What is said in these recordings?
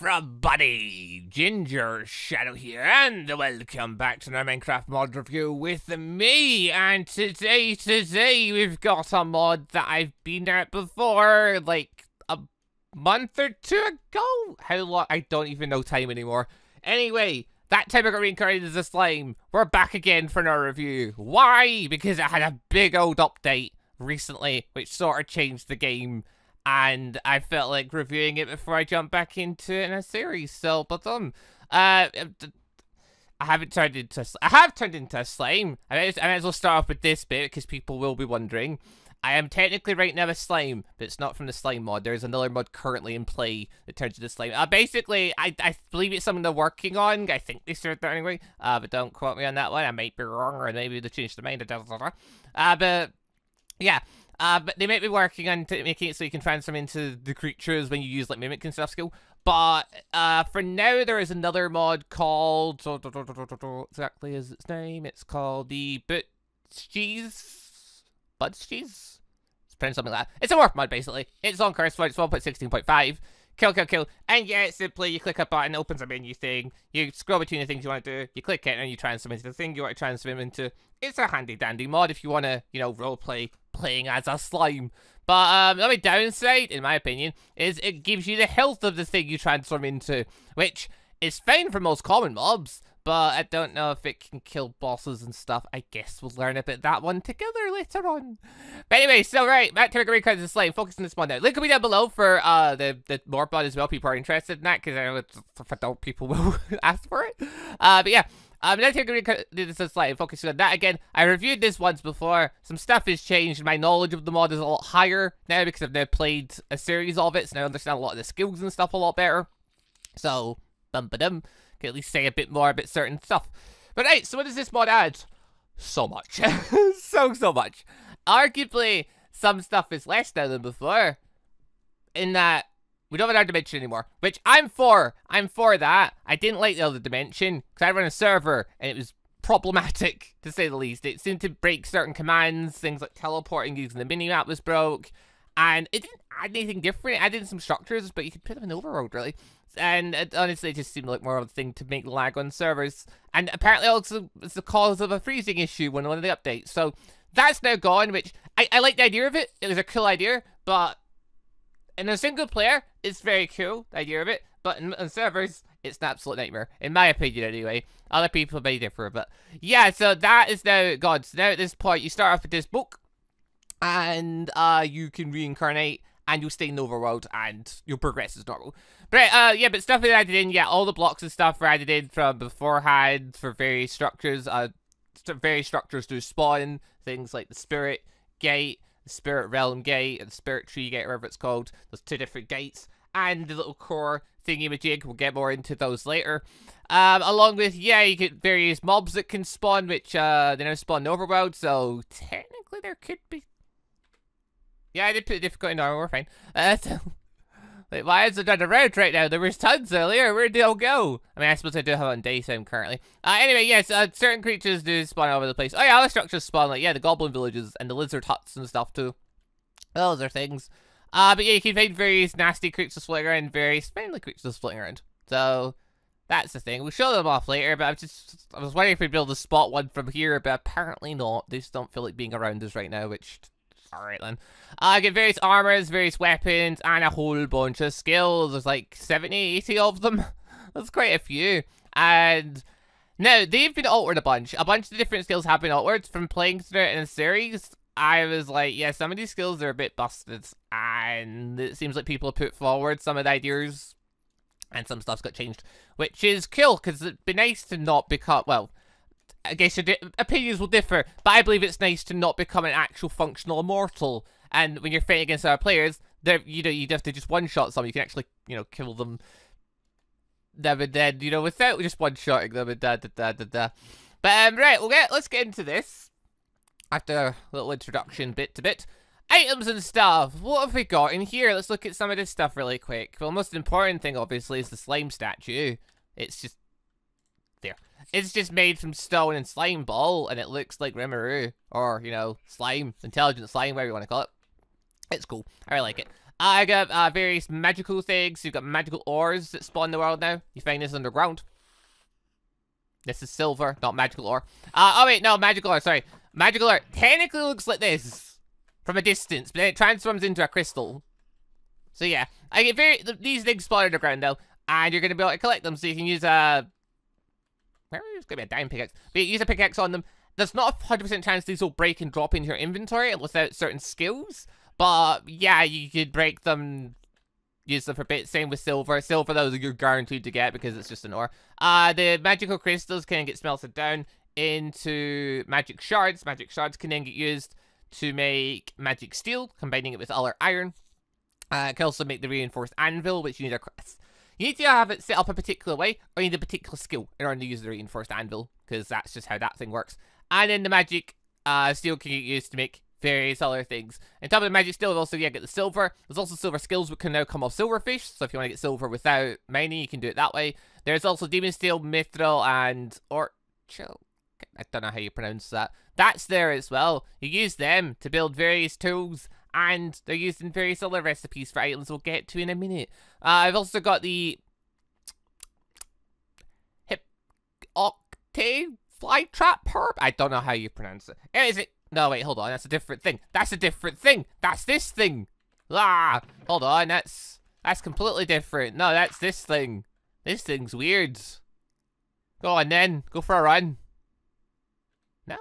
everybody, Gingershadow here, and welcome back to another Minecraft mod review with me. And today we've got a mod that I've been at before, like a month or two ago. How long? I don't even know time anymore. Anyway, that time I got reincarnated as a slime. We're back again for another review. Why? Because it had a big old update recently, which sort of changed the game. And I felt like reviewing it before I jump back into it in a series. So, but I have turned into a slime. I might as well start off with this bit because people will be wondering. I am technically right now a slime, but it's not from the slime mod. There's another mod currently in play that turns into slime. Basically, I believe it's something they're working on. I think they started that anyway. But don't quote me on that one. I might be wrong, or maybe they changed their mind. But yeah. But they might be working on making it so you can transform into the creatures when you use like mimic and stuff skill. But for now, there is another mod called exactly as its name. It's called the Budgees. It's pronounced something like that. It's a warp mod basically. It's on CurseFlood. It's 1.16.5. Kill. And yeah, it's simply you click a button, it opens a menu thing. You scroll between the things you want to do. You click it and you transform into the thing you want to transform into. It's a handy dandy mod if you want to, you know, roleplay playing as a slime. But the only downside, in my opinion, is it gives you the health of the thing you transform into, which is fine for most common mobs, but I don't know if it can kill bosses and stuff. I guess we'll learn about that one together later on. But anyway, so right, back to Reincarnated as a slime. Focus on this one now. Link will be down below for the more mod as well. People are interested in that because I know if I don't, people will ask for it. But yeah. Now take this as slime. Focusing on that again. I reviewed this once before. Some stuff has changed. My knowledge of the mod is a lot higher now because I've now played a series of it, so now I understand a lot of the skills and stuff a lot better. So, can at least say a bit more about certain stuff. But right, so what does this mod add? So much. so much. Arguably, some stuff is less now than before. In that, we don't have another dimension anymore, which I'm for. I'm for that. I didn't like the other dimension, because I run a server, and it was problematic, to say the least. It seemed to break certain commands, things like teleporting using the mini-map was broke, and it didn't add anything different. It added some structures, but you could put them in overworld, really. And it honestly just seemed like more of a thing to make lag on servers. And apparently also it's the cause of a freezing issue when one of the updates. So that's now gone, which I like the idea of it. It was a cool idea, but in a single player, it's very cool, the idea of it. But in servers, it's an absolute nightmare. In my opinion, anyway. Other people may differ, but yeah, so that is now gone. So now at this point, you start off with this book, and you can reincarnate, and you'll stay in the overworld, and you'll progress as normal. But yeah, but stuff is added in. Yeah, all the blocks and stuff were added in from beforehand for various structures. Various structures do spawn things like the Spirit Gate, the Spirit Realm Gate, and the Spirit Tree Gate, whatever it's called. There's two different gates, and the little core thingy-majig. We'll get more into those later. Along with, yeah, you get various mobs that can spawn, which they now spawn in overworld. So technically, there could be. Yeah, I did put the difficulty in normal. We're fine. Like, why is it on the road right now? There was tons earlier. Where'd they all go? I mean, I suppose I do have it on daytime currently. Anyway, yes, certain creatures do spawn all over the place. Oh yeah, other structures spawn, like, yeah, the Goblin Villages and the lizard huts and stuff too. Those are things. But yeah, you can find various nasty creatures floating around, various friendly creatures floating around. So, that's the thing. We'll show them off later, but I was wondering if we'd be able to spot one from here, but apparently not. They just don't feel like being around us right now, which... Alright then. I get various armors, various weapons, and a whole bunch of skills. There's like 70, 80 of them. That's quite a few. And now, they've been altered a bunch. A bunch of different skills have been altered from playing through it in a series. I was like, yeah, some of these skills are a bit busted. And it seems like people have put forward some of the ideas. And some stuff's got changed. Which is cool, because it'd be nice to not become, well... I guess your opinions will differ, but I believe it's nice to not become an actual functional immortal. And when you're fighting against other players, you'd have to just one-shot someone. You can actually, you know, kill them and then, you know, without just one-shotting them and But, right, let's get into this. After a little introduction bit to bit. Items and stuff. What have we got in here? Let's look at some of this stuff really quick. Well, the most important thing, obviously, is the slime statue. It's just... there. It's just made from stone and slime ball, and it looks like Rimuru, or, you know, slime, intelligent slime, whatever you want to call it. It's cool. I really like it. I got various magical things. You've got magical ores that spawn in the world now. You find this underground. This is silver, not magical ore. Oh wait, no, magical ore, sorry. Magical ore technically looks like this from a distance, but then it transforms into a crystal. So yeah, I get these things spawn underground though, and you're gonna be able to collect them. So you can use a there's gonna be a diamond pickaxe, but you use a pickaxe on them. There's not a 100% chance these will break and drop into your inventory without certain skills. But yeah, you could break them, use them for bits. Same with silver. Silver, though, you're guaranteed to get because it's just an ore. The magical crystals can get smelted down into magic shards. Magic shards can then get used to make magic steel, combining it with other iron. It can also make the reinforced anvil, which you need to have it set up a particular way, or you need a particular skill in order to use the reinforced anvil, because that's just how that thing works. And then the magic steel can get used to make various other things. On top of the magic steel, also get the silver. There's also silver skills which can now come off silverfish, so if you want to get silver without mining, you can do it that way. There's also demon steel, mithril, and orchil. I don't know how you pronounce that. That's there as well. You use them to build various tools, and they're used in various other recipes for items we'll get to in a minute. I've also got the octave fly trap herb. I don't know how you pronounce it. Is it? No, wait, hold on. That's a different thing. That's a different thing. That's this thing. Ah, hold on. That's completely different. No, that's this thing. This thing's weird. Go on then. Go for a run. No?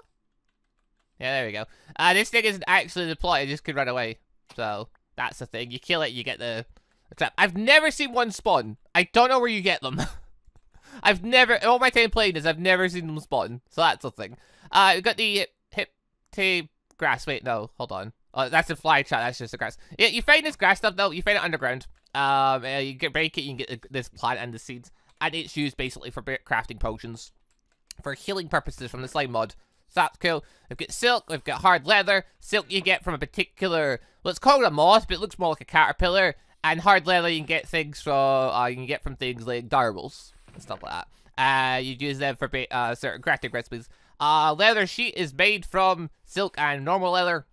Yeah, there we go. This thing isn't actually the plot. It just could run away. So, that's the thing. You kill it, you get the trap. I've never seen one spawn. I don't know where you get them. I've never, all my time playing this, I've never seen them spawn. So that's the thing. We've got the grass. Wait, no, hold on. Oh, that's a fly trap. That's just the grass. Yeah, you find this grass stuff though. You find it underground. You can break it. You can get this plant and the seeds, and it's used basically for crafting potions, for healing purposes from the slime mod. So that's cool. We've got silk. We've got hard leather. Silk you get from a particular. Well, it's called a moth, but it looks more like a caterpillar. And hard leather you can get things from. You can get from things like direwolves and stuff like that. You use them for certain crafting recipes. Leather sheet is made from silk and normal leather.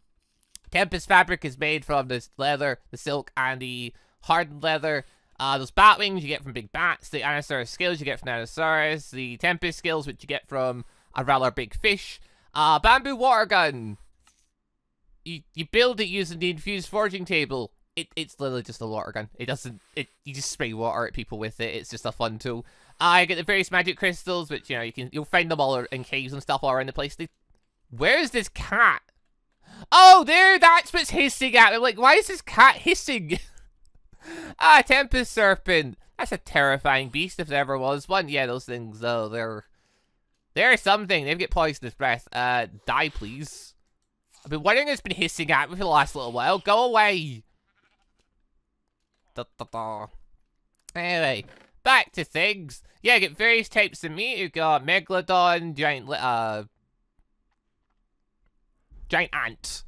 Tempest fabric is made from this leather, the silk, and the hardened leather. Those bat wings you get from big bats. The Anasaurus scales you get from Anasaurus. The Tempest scales, which you get from a rather big fish. Bamboo water gun. You build it using the infused forging table. It's literally just a water gun. You just spray water at people with it. It's just a fun tool. I get the various magic crystals, which, you know, you'll find them all in caves and stuff all around the place. Where is this cat? Oh, there, that's what's hissing at me. I'm like, why is this cat hissing? Tempest serpent. That's a terrifying beast if there ever was one. Yeah, those things, though, they're something. They get poisonous breath. Die, please. I've been wondering what's been hissing at me for the last little while. Go away. Anyway, back to things. Yeah, I get various types of meat. You've got Megalodon, giant ant.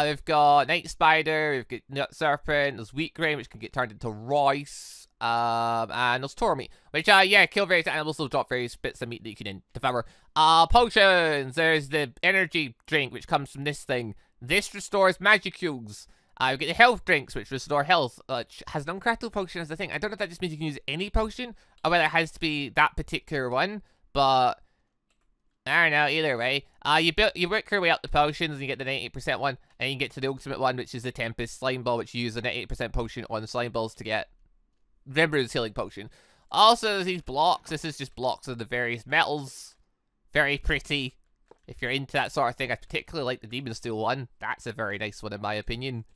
We've got night spider, we've got nut serpent, there's wheat grain, which can get turned into rice. And there's toro meat, which, yeah, kill various animals, will drop various bits of meat that you can devour. Potions, there's the energy drink, which comes from this thing. This restores magicules. We get the health drinks, which restore health, which has an uncraftable potion as the thing. I don't know if that just means you can use any potion, or whether it has to be that particular one, but I don't know, either way. You work your way up the potions, and you get the 98% one, and you get to the ultimate one, which is the Tempest Slime Ball, which you use the 98% potion on the Slime Balls to get. Remember, it's healing potion. Also, there's these blocks. This is just blocks of the various metals. Very pretty. If you're into that sort of thing, I particularly like the Demon Steel one. That's a very nice one, in my opinion.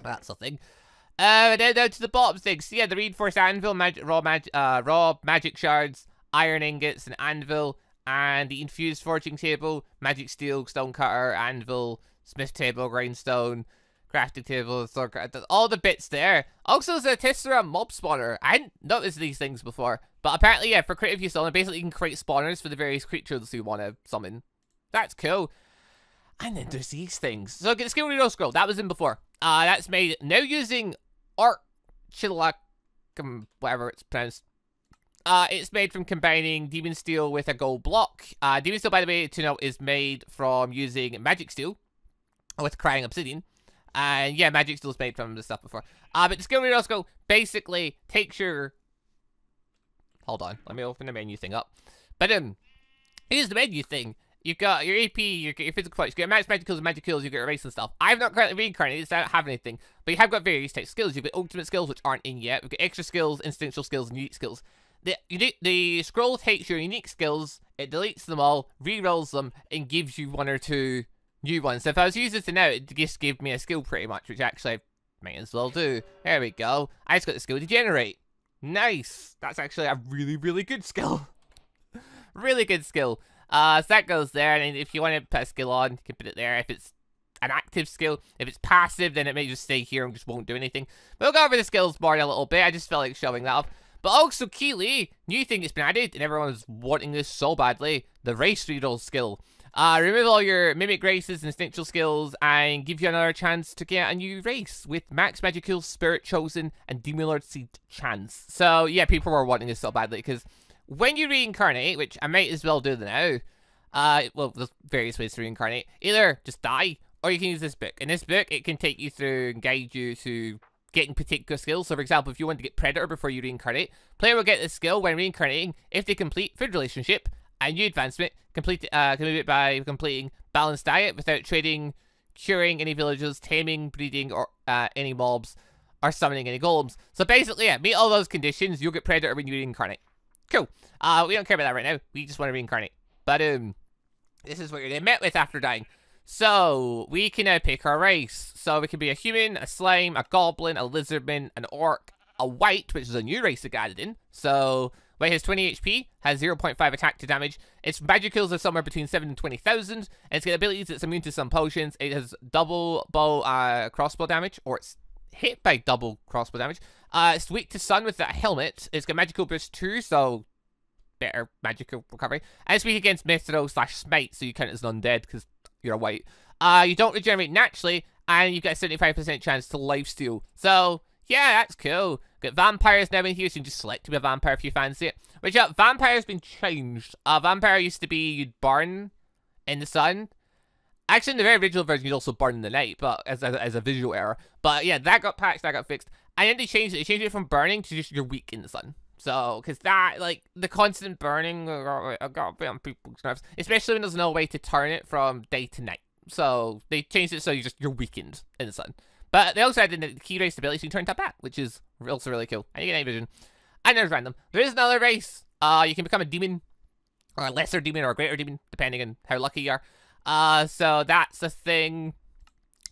That's the thing. And then down to the bottom things. So yeah, the reinforced anvil, raw magic shards, iron ingots, and anvil, and the infused forging table, magic steel, stone cutter, anvil, smith table, grindstone, crafting table, all the bits there. Also, there's a Tessera mob spawner. I hadn't noticed these things before, but apparently, yeah, for creative use only, basically you can create spawners for the various creatures you want to summon. That's cool. And then there's these things. So get the skill reroll scroll. That was in before. That's made now using Orc whatever it's pronounced. It's made from combining Demon Steel with a gold block. Demon Steel, by the way, to note, is made from using Magic Steel with Crying Obsidian. And yeah, magic skills made from this stuff before. But the skill reader also basically takes your... Hold on, let me open the menu thing up. But here's the menu thing. You've got your AP, your physical points, you get max magic kills, you get your race and stuff. I've not currently reincarnated, so I don't have anything. But you have got various types of skills. You've got ultimate skills, which aren't in yet. We've got extra skills, instinctual skills, and unique skills. The scroll takes your unique skills, it deletes them all, re-rolls them, and gives you one or two new ones. So if I was using this now, it just gave me a skill pretty much, which actually I might as well do. There we go. I just got the skill to generate. Nice. That's actually a really, really good skill. Really good skill. So that goes there, and if you want to put a skill on, you can put it there. If it's an active skill, if it's passive, then it may just stay here and just won't do anything. But we'll go over the skills more in a little bit. I just felt like showing that off. But also, Keely, new thing that's been added, and everyone's wanting this so badly, the race reroll skill. Remove all your mimic races and instinctual skills, and give you another chance to get a new race with max magic kills, spirit chosen, and demon lord seed chance. So yeah, people were wanting this so badly, because when you reincarnate, which I might as well do now, well, there's various ways to reincarnate. Either just die, or you can use this book. In this book, it can take you through and guide you to getting particular skills. So, for example, if you want to get Predator before you reincarnate, player will get this skill when reincarnating if they complete Food Relationship, and new advancement, can move it by completing Balanced Diet without trading, curing any villages, taming, breeding, or any mobs, or summoning any golems. So basically, yeah, meet all those conditions, you'll get Predator when you reincarnate. Cool. We don't care about that right now. We just want to reincarnate. But, this is what you're met with after dying. So, we can now pick our race. So, we can be a human, a slime, a goblin, a lizardman, an orc, a wight, which is a new race that got added in. So, Wight has 20 HP, has 0.5 attack to damage. Its magic kills are somewhere between 7 and 20,000. And it's got abilities that's immune to some potions. It has double bow, crossbow damage, or it's hit by double crossbow damage. It's weak to sun with that helmet. It's got magical boost 2, so better magical recovery. And it's weak against Mithro/Smite, so you count as an undead because you're a wight. You don't regenerate naturally, and you've got a 75% chance to lifesteal. So, yeah, that's cool. Got vampires now in here, so you can just select to be a vampire if you fancy it. Which, vampire's been changed. Vampire used to be you'd burn in the sun. Actually, in the very original version, you'd also burn in the night, but as a visual error. But yeah, that got patched, that got fixed. And then they changed it. They changed it from burning to just you're weak in the sun. So, because that, like, the constant burning, I got a bit on people's nerves. Especially when there's no way to turn it from day to night. So, they changed it so you're weakened in the sun. But they also added the key race ability so you can turn that back, which is also really cool. And you get night vision. And there's random. There is another race. You can become a demon, or a lesser demon, or a greater demon, depending on how lucky you are. So that's a thing.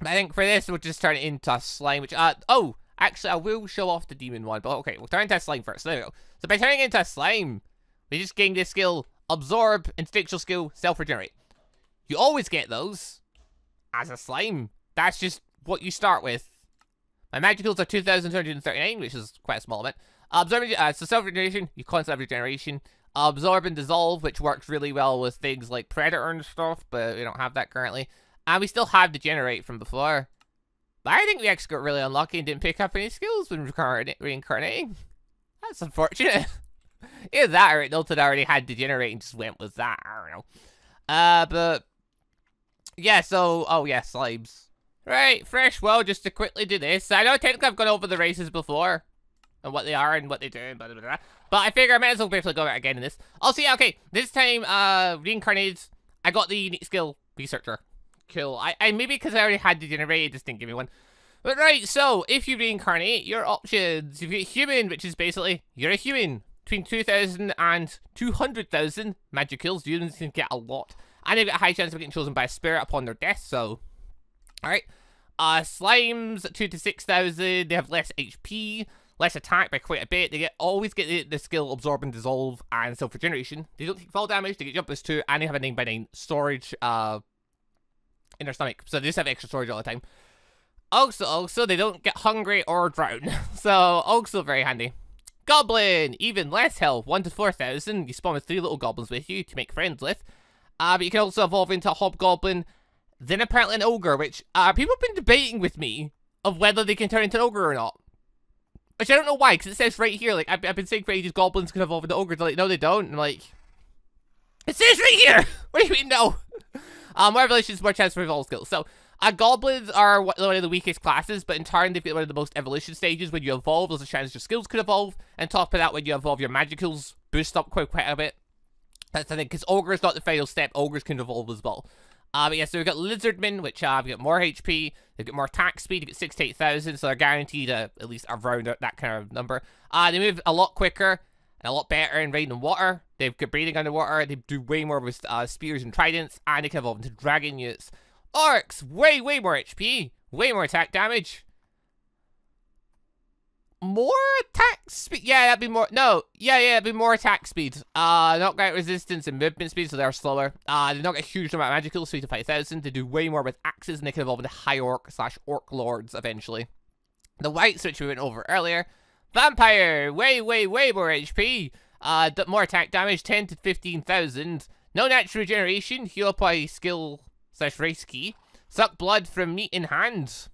I think for this, we'll just turn it into a slime, which, oh, actually, I will show off the demon one, but okay, we'll turn it into a slime first. There we go. So by turning it into a slime, we just gain this skill, Absorb, Instinctual Skill, Self-Regenerate. You always get those as a slime. That's just what you start with. My magicals are 2,239, which is quite a small amount. Absorbing, so self-regeneration, you constantly have regeneration. Absorb and Dissolve, which works really well with things like Predator and stuff, but we don't have that currently. And we still have Degenerate from before. But I think we actually got really unlucky and didn't pick up any skills when reincarnating. That's unfortunate. Either that or it noted I already had Degenerate and just went with that. I don't know. But yeah, so, oh yeah, slimes. Right, fresh. Well, just to quickly do this. I know technically I've gone over the races before. And what they are and what they do and blah, blah, blah. But I figure I might as well briefly go back again in this. Also, yeah, okay. This time, reincarnated, I got the unique skill, Researcher. Cool. I maybe because I already had Degenerate, it just didn't give me one. But right, so, if you reincarnate, your options, if you're human, which is basically, you're a human. Between 2,000 and 200,000 magic kills, humans can get a lot. And they've got a high chance of getting chosen by a spirit upon their death, so. Alright. Slimes, 2 to 6,000, they have less HP. Less attack by quite a bit. They always get the skill Absorb and Dissolve and Self-Regeneration. They don't take fall damage, they get jump boost 2, and they have a 9x9 storage in their stomach. So they just have extra storage all the time. Also, they don't get hungry or drown. So, also very handy. Goblin, even less health, 1 to 4,000. You spawn with 3 little goblins with you to make friends with. But you can also evolve into a hobgoblin, then apparently an ogre, which people have been debating with me of whether they can turn into an ogre or not. Which I don't know why, because it says right here, like, I've been saying for ages, goblins can evolve into ogres. They're like, no, they don't. And I'm like, it says right here! What do you mean, no? More evolutions, more chance for evolve skills. So, Goblins are one of the weakest classes, but in turn, they've got one of the most evolution stages. When you evolve, there's a chance your skills could evolve. And top of that, when you evolve, your magicals boost up quite a bit. That's the thing, because Ogre is not the final step. Ogres can evolve as well. But yeah, so we've got Lizardmen, which have got more HP. They've got more attack speed. You get 6 to 8,000, so they're guaranteed at least around that kind of number. They move a lot quicker and a lot better in rain and water. They've got breathing underwater. They do way more with spears and tridents, and they can evolve into dragon units. Orcs, way more HP, way more attack damage. More attack speed? Yeah, that'd be more. No, yeah, it'd be more attack speed. Knockout resistance and movement speed, so they're slower. They knock a huge amount of magicals, 3 to 5,000. They do way more with axes, and they can evolve into high orc / orc lords eventually. The white switch we went over earlier. Vampire, way more HP. More attack damage, 10 to 15,000. No natural regeneration. Heal up by skill / race key. Suck blood from meat in hand.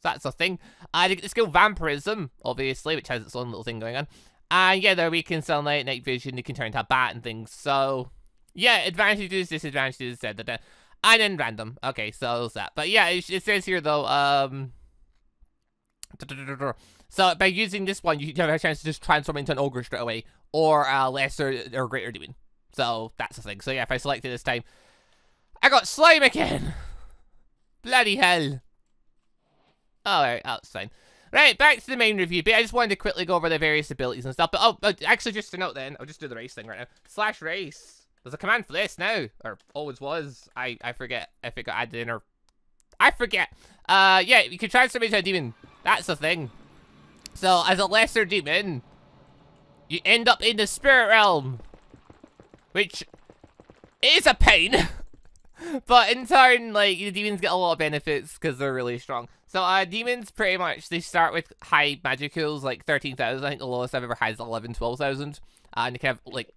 That's a thing. They get the skill Vampirism, obviously, which has its own little thing going on. And yeah, they're weak in sunlight, night vision. They can turn into a bat and things. So yeah, advantages, disadvantages, and then random. Okay, so that's that. But yeah, it says here though. So by using this one, you have a chance to just transform into an ogre straight away, or a lesser or greater demon. So that's the thing. So yeah, if I select it this time, I got slime again. Bloody hell. Alright, that's fine. Right, back to the main review bit. I just wanted to quickly go over the various abilities and stuff. But actually, just to note then, I'll just do the race thing right now. /race. There's a command for this now, or always was. I forget if it got added in or I forget. Yeah, you can transform into a demon. That's the thing. So as a lesser demon, you end up in the spirit realm, which is a pain. But in turn, like, the demons get a lot of benefits because they're really strong. So, demons, pretty much, they start with high magicals, like 13,000. I think the lowest I've ever had is 12,000. And you can have, like,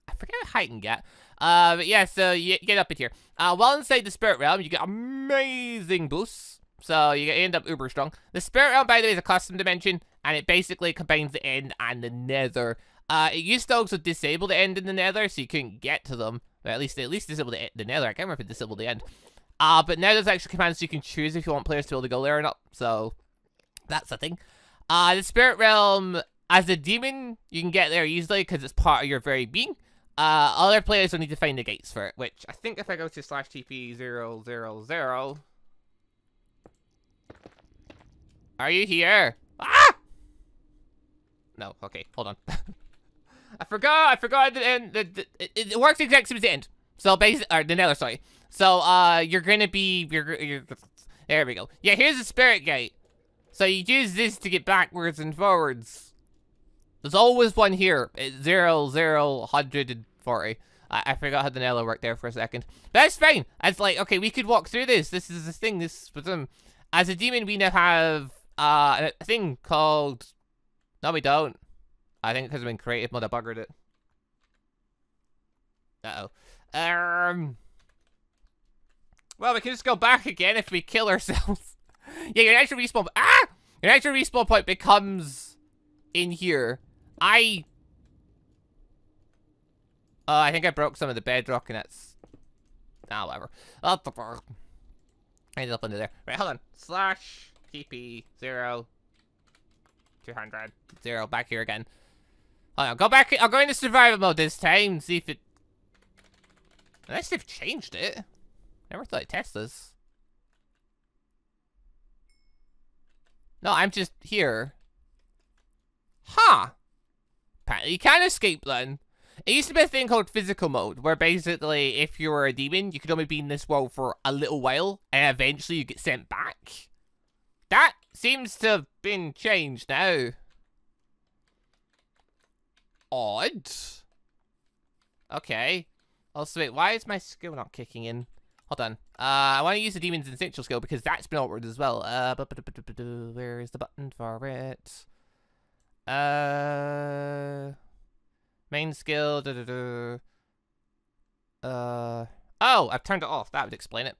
I forget how high you can get. But yeah, so you get up in here. While inside the spirit realm, you get amazing boosts. So, you end up uber strong. The spirit realm, by the way, is a custom dimension, and it basically combines the end and the nether. It used to also disable the end and the nether, so you couldn't get to them. Or at least disable the nether. I can't remember if it disabled the end. But now there's actually commands you can choose if you want players to be able to go there or not. So, that's the thing. The spirit realm, as a demon, you can get there easily because it's part of your very being. Other players will need to find the gates for it, which I think if I go to /TP000... Are you here? Ah! No, okay, hold on. I forgot the end. It works exactly as the end. So basically, or the nether, sorry. So you're gonna be there we go. Yeah, here's the spirit gate. So you use this to get backwards and forwards. There's always one here. It's 140. I forgot how the nether worked there for a second. But that's fine. It's like, okay, we could walk through this. This is the thing. This with them. As a demon, we now have a thing called. No, we don't. I think because when creative mode, I buggered it. Uh-oh. Well, we can just go back again if we kill ourselves. Yeah, your actual respawn... Your actual respawn point becomes in here. I think I broke some of the bedrock and that's... whatever. I ended up under there. Right, hold on. /TP0 200 0 back here again. Hold on, go back. I'll go into survival mode this time. See if it. Unless they've changed it. Never thought I'd test this. No, I'm just here. Huh. Apparently you can escape then. It used to be a thing called physical mode, where basically if you were a demon, you could only be in this world for a little while, and eventually you get sent back. That seems to have been changed now. Odd. Okay. Also, wait, why is my skill not kicking in? Hold on. I want to use the Demon's Essential skill because that's been altered as well. Where is the button for it? Main skill. Oh, I've turned it off. That would explain it.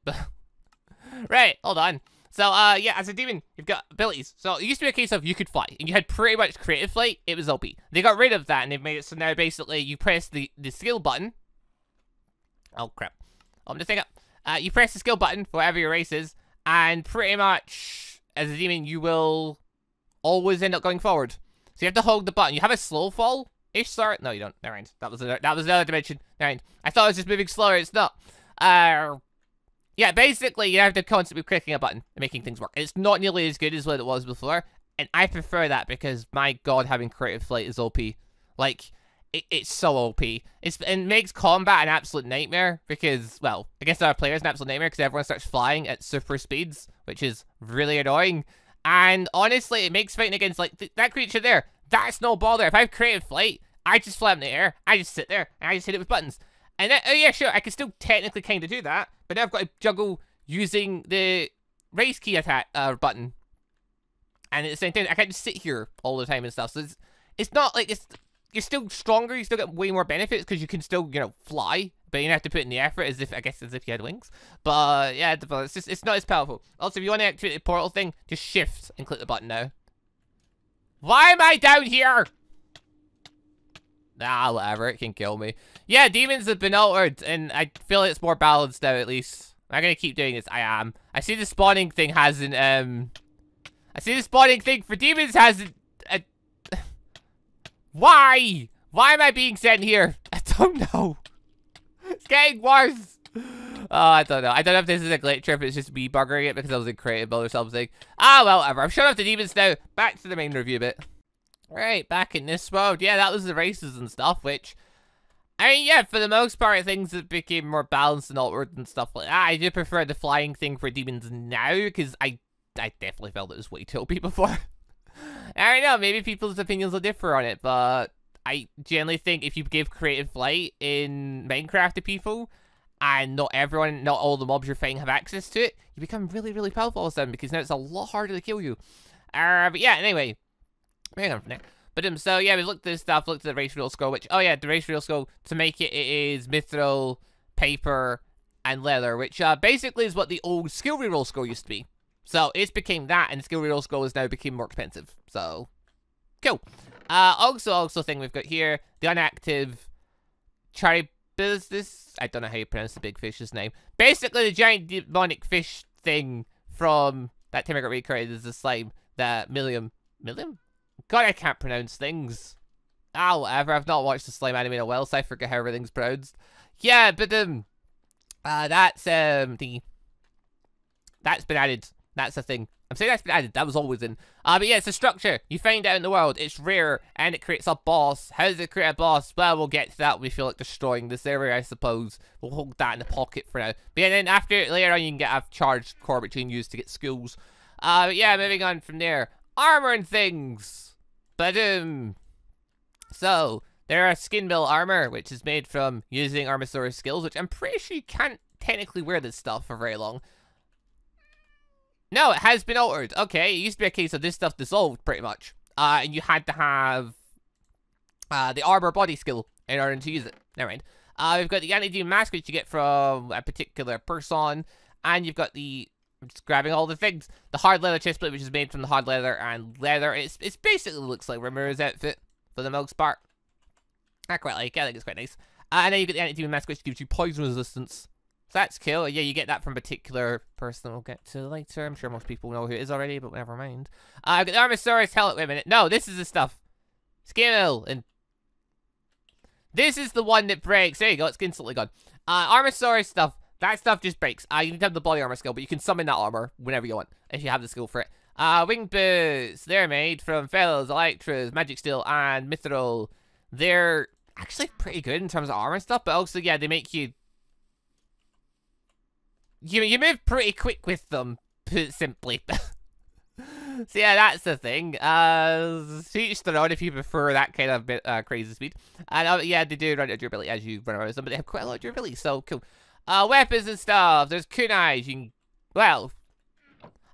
Right, hold on. So, yeah, as a demon, you've got abilities. So, it used to be a case of you could fly, and you had pretty much creative flight. It was OP. They got rid of that, and they've made it so now, basically, you press the skill button. Oh, crap. Open the thing up. You press the skill button for whatever your race is, and pretty much, as a demon, you will always end up going forward. So you have to hold the button. You have a slow fall-ish sort. No, you don't. Never mind. That was another dimension. Never mind. I thought it was just moving slower. It's not. Yeah, basically, you have to constantly be clicking a button and making things work. It's not nearly as good as what it was before, and I prefer that because, my god, having creative flight is OP. Like, it's so OP. It makes combat an absolute nightmare because, well, against other players, an absolute nightmare because everyone starts flying at super speeds, which is really annoying. And honestly, it makes fighting against, like, that creature there, that's no bother. If I have creative flight, I just fly up in the air, I just sit there, and I just hit it with buttons. And then, oh yeah, sure, I can still technically kind of do that, but now I've got to juggle using the race key attack button. And at the same time, I can't just sit here all the time and stuff. So it's not like you're still stronger, you still get way more benefits because you can still, you know, fly, but you have to put in the effort as if you had wings. But yeah, it's not as powerful. Also, if you want to activate the portal thing, just shift and click the button now. Why am I down here? Nah, whatever, it can kill me. Yeah, demons have been altered, and I feel it's more balanced now, at least. I'm gonna keep doing this. I am. I see the spawning thing hasn't, I see the spawning thing for demons hasn't, Why? Why am I being sent here? I don't know. It's getting worse. Oh, I don't know. I don't know if this is a glitch or if it's just me buggering it because I was in creative mode or something. Ah, well, whatever. I'm shutting off the demons now. Back to the main review bit. Right, back in this mode. Yeah, that was the races and stuff, which... I mean, yeah, for the most part, things have became more balanced and altered and stuff like that. I do prefer the flying thing for demons now, because I definitely felt it was way too OP before. I don't know, maybe people's opinions will differ on it, but I generally think if you give creative flight in Minecraft to people, and not all the mobs you're fighting have access to it, you become really, really powerful all of a sudden, because now it's a lot harder to kill you. But yeah, anyway, moving on from there. But so yeah, we looked at this stuff, looked at the race rule skull, which, oh yeah, the race rule skull, to make it, it is mithril, paper, and leather, which basically is what the old skill reroll skull used to be. So it's became that, and skill reroll skull has now become more expensive. So, cool. Also thing we've got here, the unactive Charybdis. I don't know how you pronounce the big fish's name. Basically, the giant demonic fish thing from that time I got recreated is the slime, the Millium? God, I can't pronounce things. Ah, whatever. I've not watched the slime anime in a while, so I forget how everything's pronounced. Yeah, but that's that's been added. That's the thing. I'm saying that's been added. That was always in. But yeah, it's a structure. You find out in the world. It's rare, and it creates a boss. How does it create a boss? Well, we'll get to that when we feel like destroying this area, I suppose. We'll hold that in the pocket for now. But yeah, then later on, you can get a charged core which you can use to get skills. But yeah, moving on from there. Armor and things. But so there are skin mill armor, which is made from using Armosaurus skills, which I'm pretty sure you can't technically wear this stuff for very long. No, it has been altered. Okay, it used to be a case of this stuff dissolved, pretty much. And you had to have the armor body skill in order to use it. Never mind. We've got the Antidote Mask, which you get from a particular person. And you've got the... I'm just grabbing all the things. The hard leather chestplate, which is made from the hard leather and leather. It's basically looks like Rimmer's outfit, for the most part. I quite like it. I think it's quite nice. And then you get the Antidote Mask, which gives you poison resistance. So that's cool. Yeah, you get that from a particular person we'll get to later. I'm sure most people know who it is already, but never mind. I've got the Armosaurus helmet. Wait a minute. No, this is the stuff. Skill. And this is the one that breaks. There you go. It's instantly gone. Armosaurus stuff. That stuff just breaks. You need to have the body armor skill, but you can summon that armor whenever you want, if you have the skill for it. Wing boots. They're made from fellows, elytras, magic steel, and mithril. They're actually pretty good in terms of armor and stuff, but also, yeah, they make you... You move pretty quick with them, put it simply. So yeah, that's the thing. Each their own if you prefer that kind of crazy speed. And yeah, they do run out of durability as you run around them, but they have quite a lot of durability, so cool. Weapons and stuff. There's kunais. You can, well,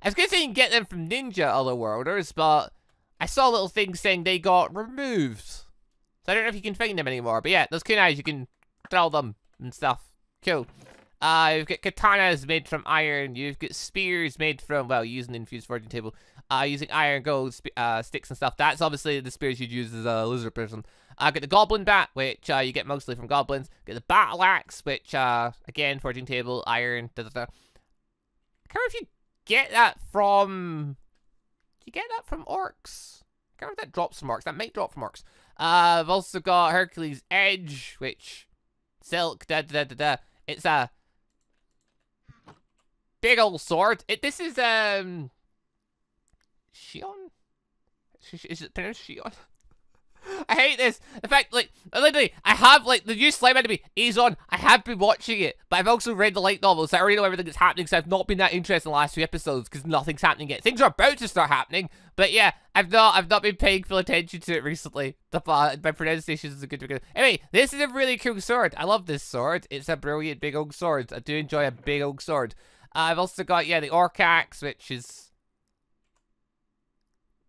I was gonna say you can get them from ninja otherworlders, but I saw little things saying they got removed. So I don't know if you can find them anymore. But yeah, those kunais, you can throw them and stuff. Cool. You've got katanas made from iron. You've got spears made from, well, using the infused forging table. Using iron, gold, sticks and stuff. That's obviously the spears you'd use as a lizard person. Got the Goblin Bat, which you get mostly from goblins. Got the Battle Axe, which, again, forging table, iron, I can't remember if you get that from... Do you get that from orcs? I can't remember if that drops from orcs. That might drop from orcs. I've also got Hercules' Edge, which... Silk, It's a... big old sword. This is, Shion? Is it pronounced Shion? I hate this. In fact, like, literally, I have, like, the new slime enemy is on. I have been watching it, but I've also read the light novels, so I already know everything that's happening, so I've not been that interested in the last few episodes, because nothing's happening yet. Things are about to start happening, but yeah, I've not been paying full attention to it recently. My pronunciation is a good. Anyway, this is a really cool sword. I love this sword. It's a brilliant big old sword. I do enjoy a big old sword. I've also got, yeah, the Orc Axe, which is...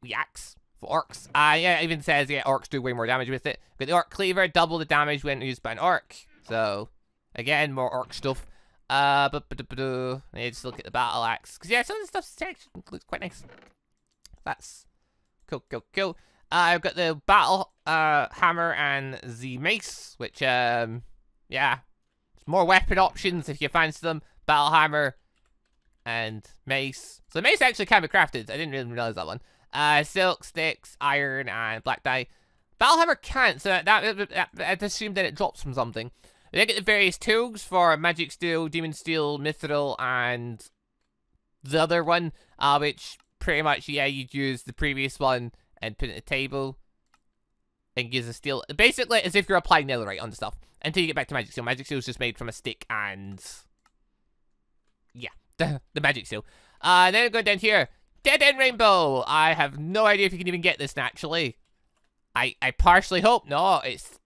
the axe for orcs. Yeah, it even says, yeah, orcs do way more damage with it. Got the Orc Cleaver, double the damage when used by an orc. So, again, more orc stuff. Yeah, just look at the Battle Axe. Because, yeah, some of the stuff looks quite nice. That's cool. I've got the Battle Hammer and the Mace, which, yeah, more weapon options if you fancy them. Battle Hammer and Mace. So the Mace actually can be crafted. I didn't really realize that one. Silk, sticks, iron, and black dye. Battlehammer can't, so I'd assume that it drops from something. Then get the various tools for Magic Steel, Demon Steel, Mithril, and the other one, which pretty much, yeah, you'd use the previous one and put it on the table and use a steel. Basically, as if you're applying netherite on the stuff until you get back to Magic Steel. Magic Steel is just made from a stick and... yeah, the Magic Steel. Then go down here. Dead End Rainbow. I have no idea if you can even get this naturally. I partially hope not. It's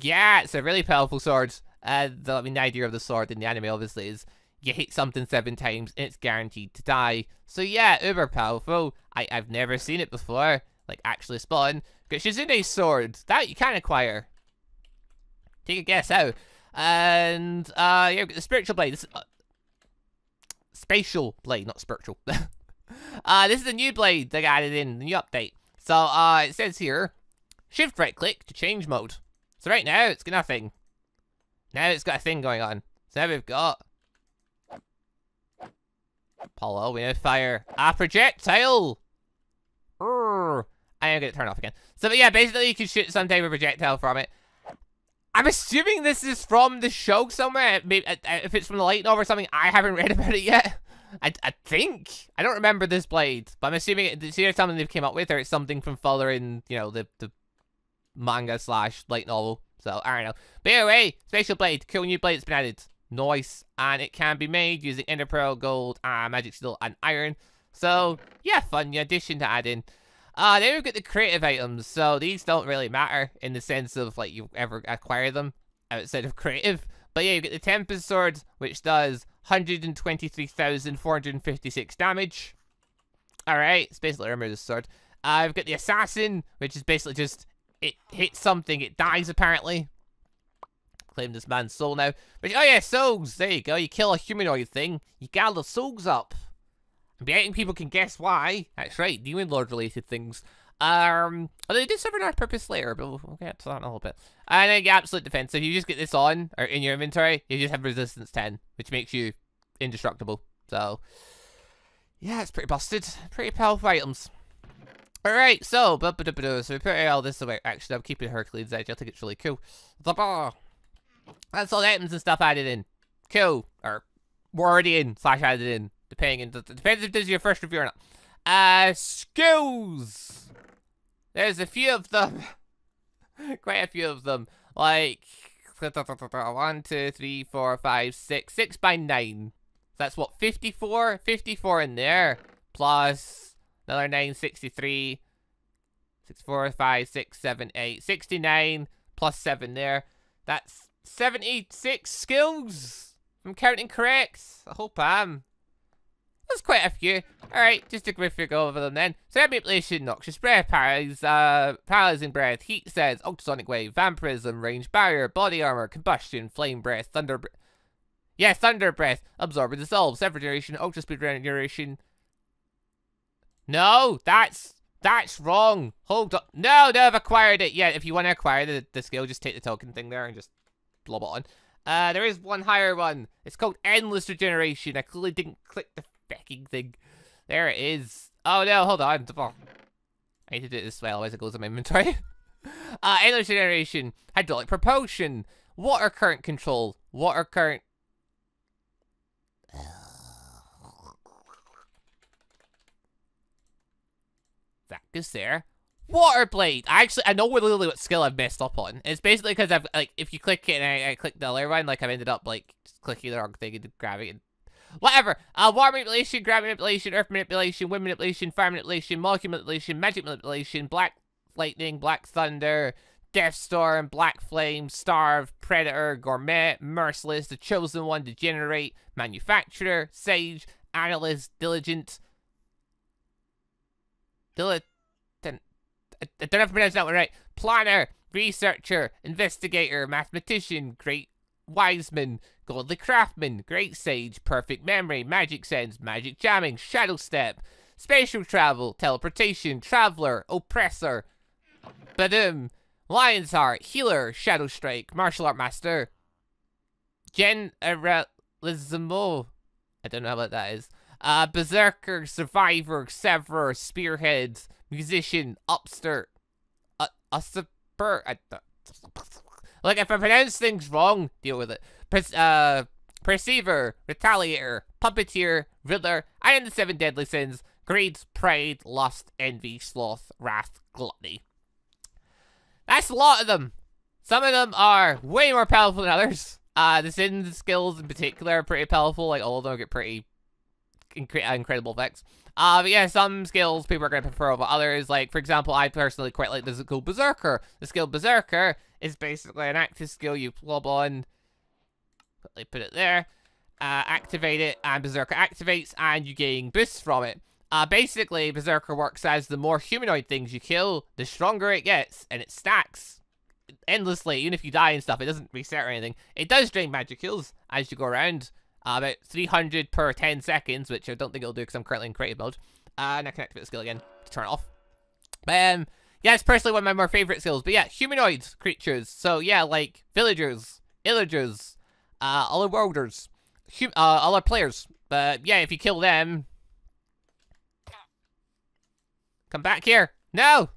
a really powerful sword. I mean, the idea of the sword in the anime obviously is you hit something 7 times and it's guaranteed to die. So yeah, uber powerful. I've never seen it before, like actually spawn. Got Shizune's sword that you can acquire. Take a guess how. And yeah, we've got the Spiritual Blade. This is, Spatial Blade, not spiritual. This is a new blade they added in the new update. So, it says here, shift right click to change mode. So right now, it's got nothing. Now it's got a thing going on. So now we've got... Apollo, we now fire a projectile. I'm gonna get it turned off again. So, but yeah, basically you can shoot some type of projectile from it. I'm assuming this is from the show somewhere. Maybe, if it's from the light novel or something, I haven't read about it yet. I think. I don't remember this blade, but I'm assuming it's either something they've came up with or it's something from following, you know, the manga / light novel. So, I don't know. But anyway, Spatial Blade, cool new blade that's been added. Nice. And it can be made using Ender Pearl, Gold, Magic Steel, and Iron. So, yeah, fun new addition to add in. Then we've got the creative items. So, these don't really matter in the sense of, like, you ever acquire them outside of creative. But yeah, you get the Tempest Sword, which does 123,456 damage. Alright, it's basically Armor's sword. I've got the Assassin, which is basically just, it hits something, it dies apparently. Claim this man's soul now. But, oh yeah, souls, there you go. You kill a humanoid thing, you gather those souls up. I'm betting people can guess why. That's right, Demon Lord related things. Although they did suffer an purpose later, but we'll get to that in a little bit. And then Absolute Defense. So if you just get this on, or in your inventory, you just have Resistance 10, which makes you indestructible. So, yeah, it's pretty busted. Pretty powerful items. Alright, so, so we put all this away. Actually, I'm keeping Hercules' Edge. I think it's really cool. That's all the items and stuff added in. Cool. Or, we're already in, / added in. Depends if this is your first review or not. Skills! There's a few of them. Quite a few of them. Like, 1, 2, 3, 4, 5, 6. 6 by 9. That's what, 54? 54 in there. Plus another 9, 63. 6, 4, 5, 6, 7, 8. 69 plus 7 there. That's 76 skills. If I'm counting correct. I hope I am. That's quite a few. Alright, just a quick go over them then. So manipulation, noxious breath, paralyzing breath, heat sense, ultrasonic wave, vampirism, range barrier, body armor, combustion, flame breath, thunder breath. Yeah, thunder breath, absorb and dissolve, regeneration, ultra speed regeneration. No, that's That's wrong. Hold up. No, I've acquired it. Yeah, if you want to acquire the skill, just take the token thing there and just blob it on. There is one higher one. It's called Endless Regeneration. I clearly didn't click the fucking thing. There it is. Oh, no, hold on. Oh. I need to do it this way, otherwise it goes in my inventory. Endless Regeneration. Hydraulic Propulsion. Water current control. Water current. That goes there. Water Blade. I know literally what skill I've messed up on. It's basically because I've, like, if you click it and I click the other one, like, I've ended up, like, just clicking the wrong thing and grabbing it. Whatever. Water manipulation, gravity manipulation, earth manipulation, wind manipulation, fire manipulation, molecule manipulation, magic manipulation, black lightning, black thunder, death storm, black flame, starve, predator, gourmet, merciless, the chosen one, degenerate, manufacturer, sage, analyst, diligent. I don't know if I pronounced that one right. Planner, researcher, investigator, mathematician, great wiseman, godly craftsman, great sage, perfect memory, magic sense, magic jamming, shadow step, spatial travel, teleportation, traveler, oppressor, badum, lion's heart, healer, shadow strike, martial art master, generalismo, I don't know what that is, berserker, survivor, severer, spearhead, musician, upstart, usurper. Like, if I pronounce things wrong, deal with it. Perceiver, Retaliator, Puppeteer, Riddler, I am the 7 deadly sins, greed, pride, lust, envy, sloth, wrath, gluttony. That's a lot of them. Some of them are way more powerful than others. The sin skills in particular are pretty powerful. Like, all of them get pretty incredible effects. But yeah, some skills people are going to prefer over others. Like, for example, I personally quite like the skill Berserker. The skill Berserker is basically an active skill you lob on. Quickly put it there. Activate it, and Berserker activates, and you gain boosts from it. Basically, Berserker works as the more humanoid things you kill, the stronger it gets, and it stacks endlessly. Even if you die and stuff, it doesn't reset or anything. It does drain magic kills as you go around. About 300 per 10 seconds, which I don't think it'll do because I'm currently in creative mode. And I can activate the skill again to turn it off. Yeah, it's personally one of my more favorite skills. But yeah, humanoid creatures. So yeah, like villagers, illagers, other worlders, other players. But yeah, if you kill them, come back here. No!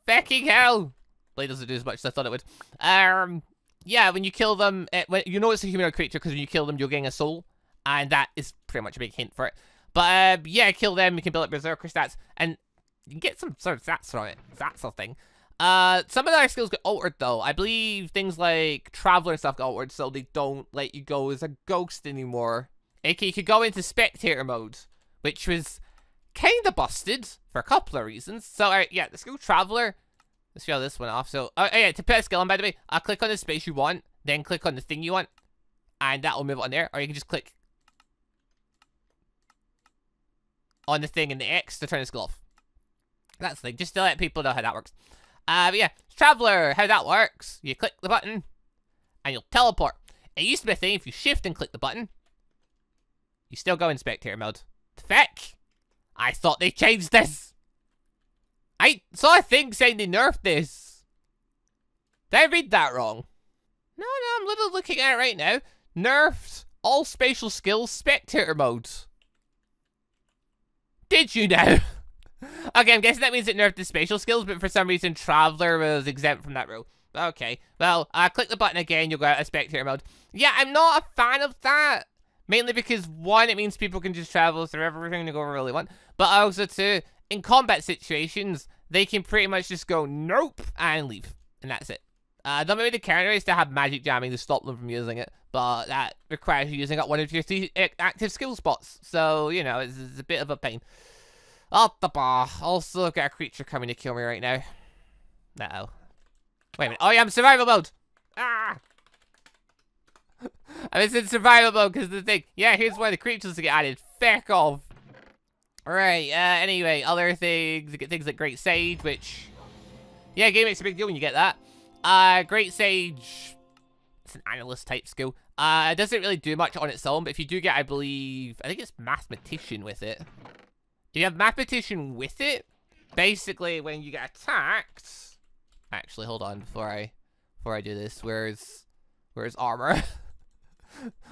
Fucking hell! Blade doesn't do as much as I thought it would. Yeah, when you kill them, you know it's a humanoid creature because when you kill them, you're getting a soul. And that is pretty much a big hint for it. But, yeah, kill them, you can build up Berserker stats. And you can get some sort of stats from it. That sort of thing. Some of their skills get altered, though. I believe things like Traveler and stuff get altered, so they don't let you go as a ghost anymore. Okay, you could go into Spectator Mode, which was kind of busted for a couple of reasons. So, alright, yeah, the skill Traveler. Let's show this one off. So, oh yeah, to put a skill on, by the way, I'll click on the space you want, then click on the thing you want, and that'll move it on there. Or you can just click on the thing and the X to turn the skill off. That's the thing, just to let people know how that works. But yeah, Traveler, how that works, you click the button, and you'll teleport. It used to be a thing, if you shift and click the button, you still go in Spectator Mode. The feck? I thought they changed this! I saw a thing saying they nerfed this. Did I read that wrong? No, I'm literally looking at it right now. Nerfed all spatial skills Spectator Mode. Did you now? Okay, I'm guessing that means it nerfed the spatial skills, but for some reason Traveler was exempt from that rule. Okay, well, click the button again, you'll go out of Spectator Mode. Yeah, I'm not a fan of that. Mainly because, one, it means people can just travel through everything they go really want. But also, two, in combat situations, they can pretty much just go, nope, and leave. And that's it. Though maybe the counter is to have magic jamming to stop them from using it. But that requires you using up one of your 3 active skill spots. So, you know, it's a bit of a pain. Up the bar. Also got a creature coming to kill me right now. Uh-oh. Wait a minute. Oh, yeah, I'm survival mode. Ah! I'm in survival mode because of the thing. Yeah, here's one of the creatures to get added. Feck off. Alright, anyway, other things, you get things like Great Sage, which, yeah, game makes a big deal when you get that. Great Sage, it's an analyst type skill. It doesn't really do much on its own, but if you do get, I think it's Mathematician with it. you have Mathematician with it, basically when you get attacked... Actually, hold on before I do this. Where's armor?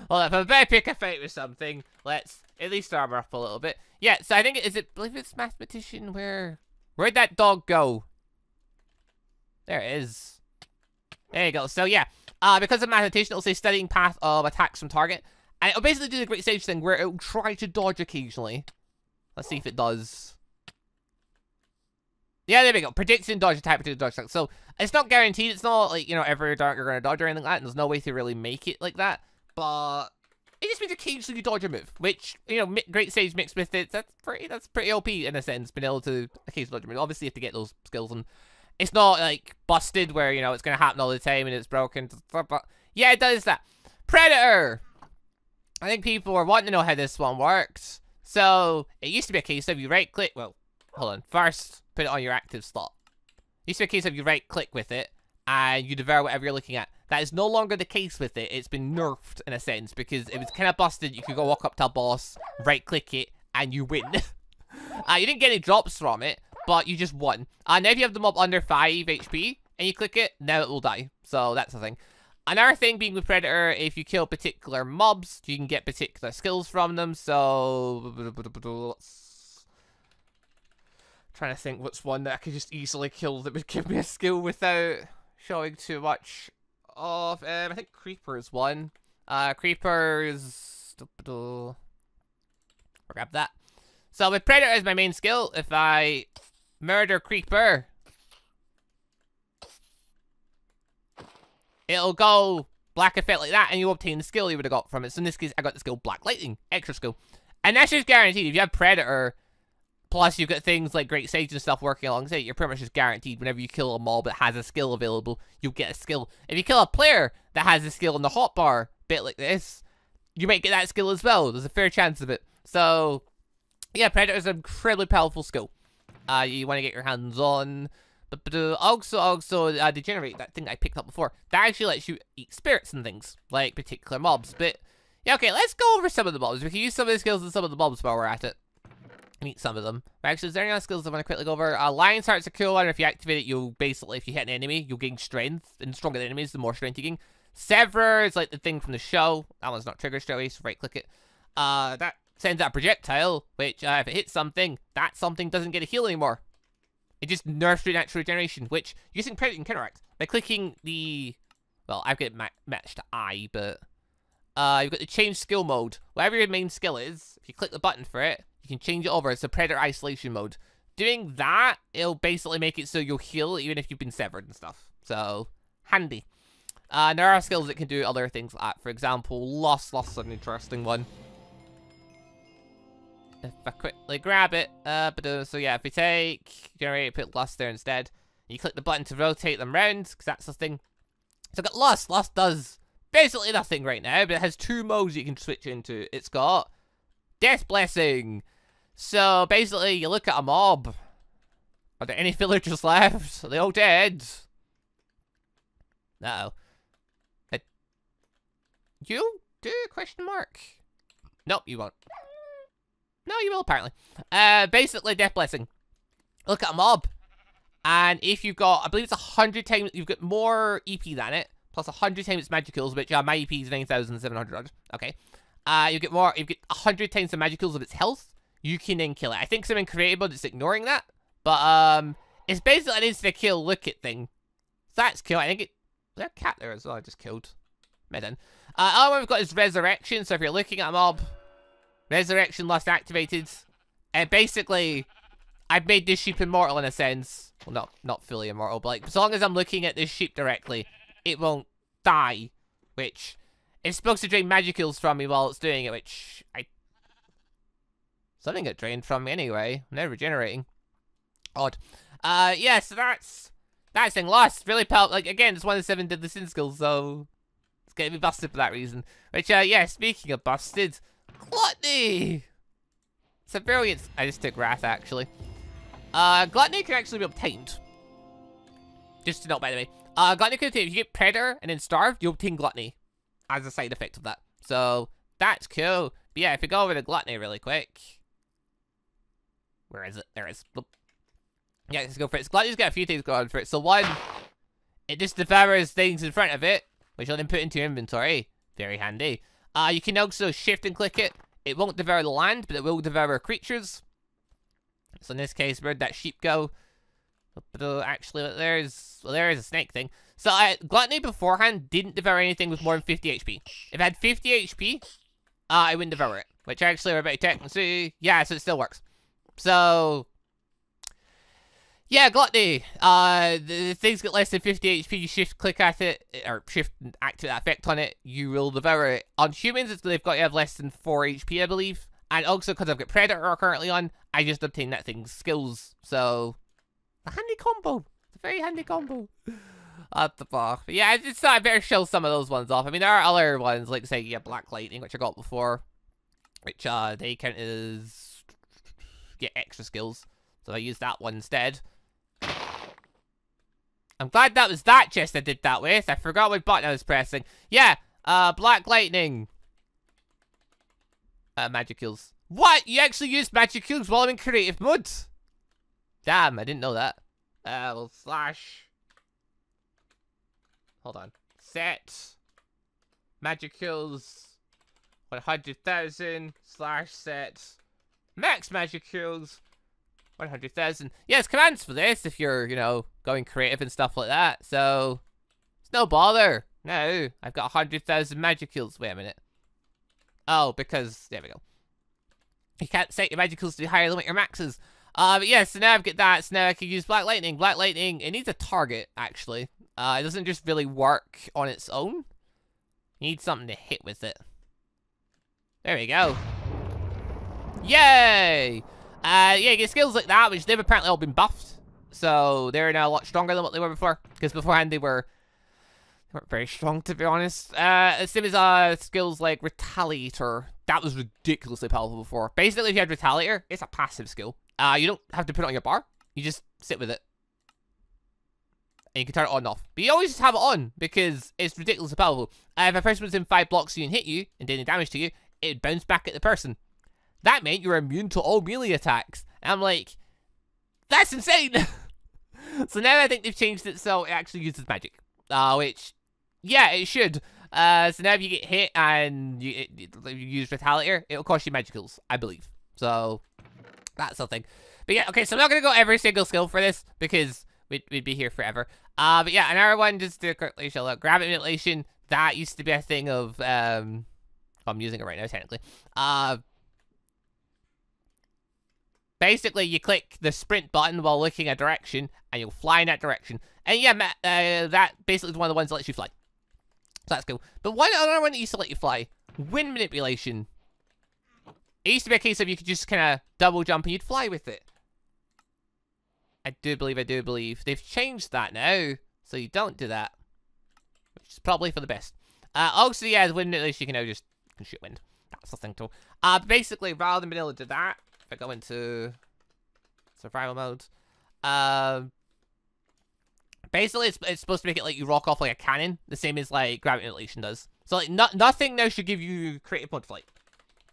Well, if I'm about to pick a fight with something, let's at least armor up a little bit. Yeah, so I think I believe it's Mathematician. Where'd that dog go? There it is. There you go. So yeah, because of Mathematician, it'll say studying path of attacks from target, and it'll basically do the Great Sage thing where it'll try to dodge occasionally. Let's see if it does. Yeah, there we go. Predicting dodge attack, predicting dodge attack. So it's not guaranteed. It's not like, you know, every dart you're going to dodge or anything like that. And there's no way to really make it like that. But it just means occasionally you dodge a move, which, you know, Great Sage mixed with it, that's pretty OP in a sense, being able to occasionally dodge a move. Obviously, you have to get those skills, and it's not like busted where, you know, it's going to happen all the time and it's broken. But yeah, it does that. Predator. I think people were wanting to know how this one works. So it used to be a case of you right click. Well, hold on. First, put it on your active slot. It used to be a case of you right click with it and you devour whatever you're looking at. That is no longer the case with it. It's been nerfed in a sense because it was kind of busted. You could go walk up to a boss, right click it, and you win. You didn't get any drops from it, but you just won. Now if you have the mob under 5 HP and you click it, now it will die. So that's the thing. Another thing being with Predator, if you kill particular mobs, you can get particular skills from them. So trying to think what's one that I could just easily kill that would give me a skill without showing too much of. I think Creeper is one. Creeper's... I'll grab that. So with Predator as my main skill, if I murder Creeper, it'll go black effect like that, and you obtain the skill you would have got from it. So in this case, I got the skill Black Lightning, extra skill. And that's just guaranteed. If you have Predator, plus you've got things like Great Sage and stuff working alongside it, you're pretty much just guaranteed whenever you kill a mob that has a skill available, you'll get a skill. If you kill a player that has a skill in the hotbar, bit like this, you might get that skill as well. There's a fair chance of it. So, yeah, Predator is an incredibly powerful skill. You want to get your hands on. But also, Degenerate, that thing I picked up before, that actually lets you eat spirits and things, like particular mobs. But, yeah, okay, let's go over some of the mobs. We can use some of the skills and some of the mobs while we're at it. And eat some of them. But actually, is there any other skills I want to quickly go over? Lion's Heart's a cool one. If you activate it, you'll basically, if you hit an enemy, you'll gain strength. And the stronger the enemies, the more strength you gain. Sever is like the thing from the show. That one's not triggered straight away, so right click it. That sends out a projectile, which if it hits something, that something doesn't get a heal anymore. It just nerfs your natural regeneration, which using Predator can counteract. By clicking the... Well, I've got it matched to I, but... you've got the change skill mode. Whatever your main skill is, if you click the button for it, you can change it over. It's a Predator isolation mode. Doing that, it'll basically make it so you'll heal even if you've been severed and stuff. So, handy. There are skills that can do other things like that. For example, Lost is an interesting one. If I quickly grab it, so yeah, if we take Generate, put Lust there instead, you click the button to rotate them round, because that's the thing. So I've got Lust. Lust does basically nothing right now, but it has 2 modes you can switch into. It's got Death Blessing. So basically, you look at a mob. Are there any villagers left? Are they all dead? Uh-oh. You do? Question mark. Nope, you won't. No, you will, apparently. Basically, Death Blessing. Look at a mob. And if you've got, I believe it's 100 times, you've got more EP than it, plus 100 times its magicals, which my EP is 9,700. Okay. You get 100 times the magicals of its health. You can then kill it. I think something creative mode is ignoring that. But, it's basically an insta-kill look it thing. So that's cool. I think there's a cat there as well I just killed. Medin. Other one we've got is Resurrection. So if you're looking at a mob, Resurrection Lust activated. And basically, I've made this sheep immortal in a sense. Well, not fully immortal, but like, as long as I'm looking at this sheep directly, it won't die. Which, it's supposed to drain magicals from me while it's doing it, which something got drained from me anyway. I'm now regenerating. Odd. Yeah, so that's thing. Lust, really powerful. Like, again, it's one of the 7 deadly sin skills, so it's gonna be busted for that reason. Which, yeah, speaking of busted, Gluttony! It's a brilliant... I just took Wrath, actually. Gluttony can actually be obtained. Just to note, by the way. Gluttony can obtain... If you get Predator and then Starved, you obtain Gluttony as a side effect of that. So, that's cool. But yeah, if we go over to Gluttony really quick... Where is it? There it is. Boop. Yeah, let's go for it. Gluttony's got a few things going on for it. So one, it just devours things in front of it, which will then put into your inventory. Very handy. You can also shift and click it. It won't devour the land, but it will devour creatures. So in this case, where'd that sheep go? But actually, there is a snake thing. So Gluttony beforehand didn't devour anything with more than 50 HP. If it had 50 HP, it wouldn't devour it. Which actually, we're about to check and see. Yeah, so it still works. So, yeah, Gluttony. The things get less than 50 HP, you shift click at it, or shift and activate that effect on it, you will devour it. On humans, they've got to have less than 4 HP, I believe. And also, because I've got Predator currently on, I just obtained that thing's skills. So, a handy combo. It's a very handy combo. At the bar. But yeah, I just thought I better show some of those ones off. I mean, there are other ones, like, say, yeah, Black Lightning, which I got before. Which, they count as... get extra skills. So I used that one instead. I'm glad that was that chest I did that with. I forgot what button I was pressing. Yeah, Black Lightning. Magic kills. What? You actually used magic kills while I'm in creative mode? Damn, I didn't know that. Well, slash... Hold on. Set. Magic kills. 100,000. Slash set. Max magic kills. 100,000. Yes, commands for this if you're, you know, going creative and stuff like that. So, it's no bother. No, I've got 100,000 magic kills. Wait a minute. Oh, because, there we go. You can't set your magic kills to higher limit your maxes. But yeah, so now I've got that. So now I can use Black Lightning. Black Lightning, it needs a target, actually. It doesn't just really work on its own. You need something to hit with it. There we go. Yay! Yeah, you get skills like that, which they've apparently all been buffed. So they're now a lot stronger than what they were before. Because beforehand they weren't very strong, to be honest. Same as skills like Retaliator. That was ridiculously powerful before. Basically, if you had Retaliator, it's a passive skill. You don't have to put it on your bar. You just sit with it. And you can turn it on and off. But you always just have it on, because it's ridiculously powerful. If a person was in 5 blocks and hit you, and did any damage to you, it would bounce back at the person. That meant you were immune to all melee attacks. And I'm like, that's insane! So now I think they've changed it so it actually uses magic. Which, yeah, it should. So now if you get hit and you use Retaliator, it'll cost you magicals, I believe. So, that's something. But yeah, okay, so I'm not going to go every single skill for this, because we'd be here forever. But yeah, another one, just to quickly show out. Gravity Manipulation, that used to be a thing of, I'm using it right now, technically. Basically, you click the sprint button while looking a direction, and you'll fly in that direction. And yeah, that basically is one of the ones that lets you fly. So that's cool. But another one that used to let you fly, Wind Manipulation. It used to be a case of you could just kind of double jump and you'd fly with it. I do believe. They've changed that now, so you don't do that. Which is probably for the best. Also, yeah, the Wind Manipulation, you can now just shoot wind. That's the thing too. Basically, rather than being able to do that, if I go into survival mode, basically it's supposed to make it like you rock off like a cannon, the same as like Gravity Manipulation does. So like nothing now should give you creative mode flight.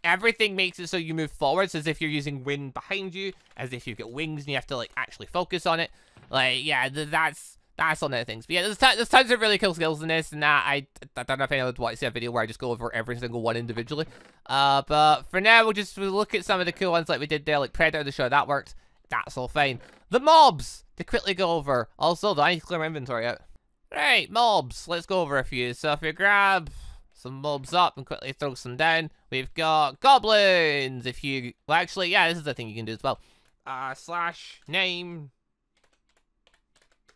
Everything makes it so you move forwards as if you're using wind behind you, as if you've got wings and you have to like actually focus on it. Like yeah, that's on other things. But yeah, there's tons of really cool skills in this, and that I don't know if anyone would want to see a video where I just go over every single one individually. But for now, we'll look at some of the cool ones like we did there, like Predator to show that worked. That's all fine. The mobs to quickly go over. Also, I need to clear my inventory out. Right, mobs. Let's go over a few. So if you grab some mobs up and quickly throw some down, we've got goblins. If you, well, actually, yeah, this is the thing you can do as well. Slash name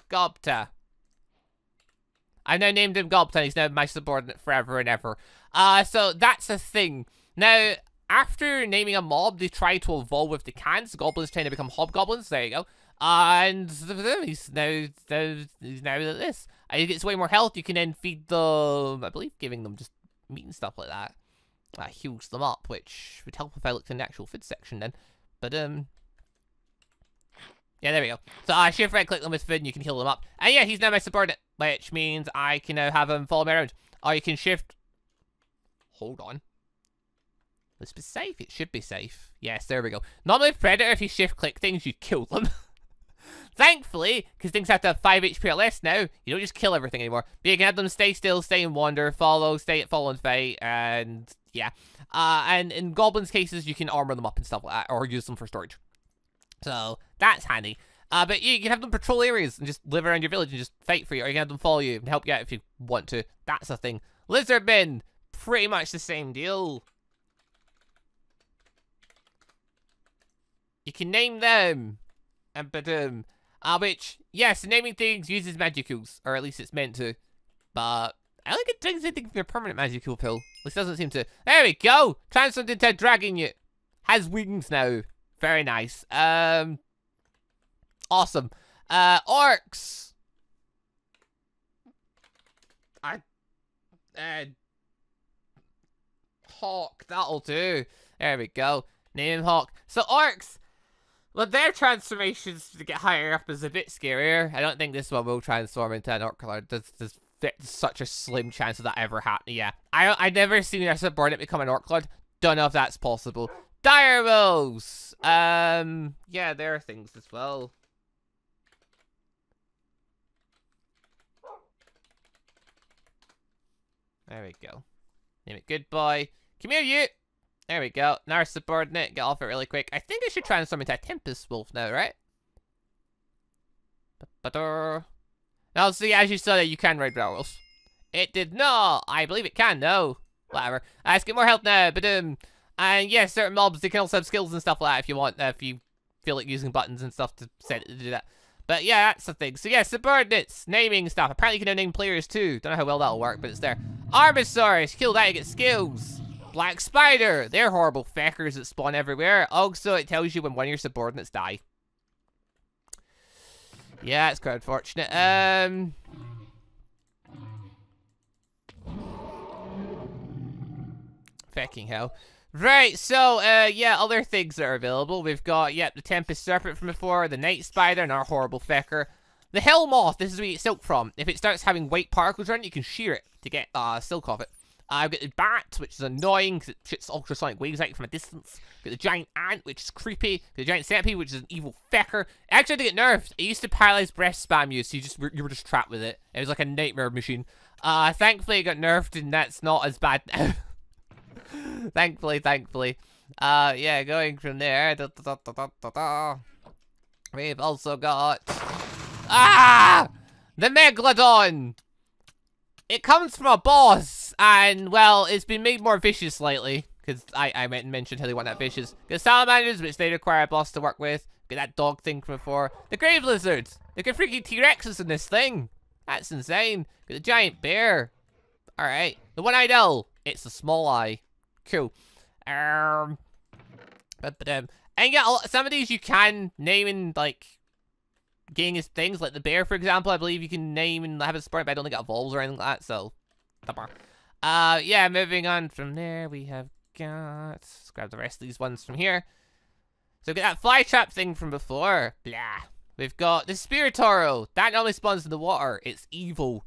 Gobta. I now named him Gobta. He's now my subordinate forever and ever. So that's a thing. Now, after naming a mob, they try to evolve with the cans. The goblins trying to become hobgoblins. There you go. And he's now like this. He gets way more health. You can then feed them, I believe, giving them just meat and stuff like that. Heals them up, which would help if I looked in the actual food section then. But, yeah, there we go. So shift right click them with food and you can heal them up. And yeah, he's now my subordinate, which means I can now have him follow me around. Or you can shift. Hold on. This be safe. It should be safe. Yes, there we go. Normally with Predator, if you shift-click things, you kill them. Thankfully, because things have to have 5 HP or less now, you don't just kill everything anymore. But you can have them stay still, stay in wander, follow, follow and fight, and yeah. And in Goblins' cases, you can armor them up and stuff like that, or use them for storage. So, that's handy. But you can have them patrol areas and just live around your village and just fight for you, or you can have them follow you and help you out if you want to. That's a thing. Lizardmen, pretty much the same deal. You can name them. And which, yes, naming things uses magicals, or at least it's meant to. But I don't think it does anything for your permanent magical pill. At least it doesn't seem to. There we go! Transformed into a dragon yet. Has wings now. Very nice. Awesome. Orcs. Hawk, that'll do. There we go. Name him Hawk. So Orcs. Well, their transformations to get higher up is a bit scarier. I don't think this one will transform into an Orc Lord. There's such a slim chance of that ever happening. Yeah, I never seen a subordinate become an Orc Lord. Don't know if that's possible. Dire Wolves. Yeah, there are things as well. There we go. Name it Good Boy. Come here, you. There we go. Now our subordinate. Get off it really quick. I think it should transform into a Tempest Wolf now, right? Now, see, as you saw, you can ride werewolves. It did not. I believe it can, no. Whatever. Let's get more health now. And yeah, certain mobs, they can also have skills and stuff like that if you want. If you feel like using buttons and stuff to set it to do that. But yeah, that's the thing. So yeah, subordinates, naming stuff. Apparently you can now name players too. Don't know how well that'll work, but it's there. Armosaurus, kill that, you get skills. Black Spider, they're horrible feckers that spawn everywhere. Also, it tells you when one of your subordinates die. Yeah, it's quite unfortunate. Fecking hell. Right, so, yeah, other things that are available. We've got, yep, the Tempest Serpent from before, the Night Spider, and our horrible fecker. The Hell Moth, this is where you get silk from. If it starts having white particles around it, you can shear it to get silk off it. I've got the Bat, which is annoying because it shoots ultrasonic waves out from a distance. Got the Giant Ant, which is creepy. Got the Giant Centipede, which is an evil fecker. It actually had to get nerfed. It used to paralyze breath spam you, so you were just trapped with it. It was like a nightmare machine. Thankfully it got nerfed and that's not as bad now. thankfully. Yeah, going from there. We've also got... the Megalodon! It comes from a boss, and, well, it's been made more vicious lately, because I mentioned how they want that vicious. Got salamanders, which they require a boss to work with. Got that dog thing from before. The grave lizards! They got freaking T-Rexes in this thing! That's insane. Got the giant bear. Alright. The one-eyed owl. It's a small eye. Cool. And yeah, some of these you can name in, like, getting his things, like the bear, for example. I believe you can name and have a spirit, but I don't think it evolves or anything like that, so... yeah, moving on from there, we have got... Let's grab the rest of these ones from here. So we've got that fly trap thing from before. Blah. We've got the Spiritoro. That normally spawns in the water. It's evil.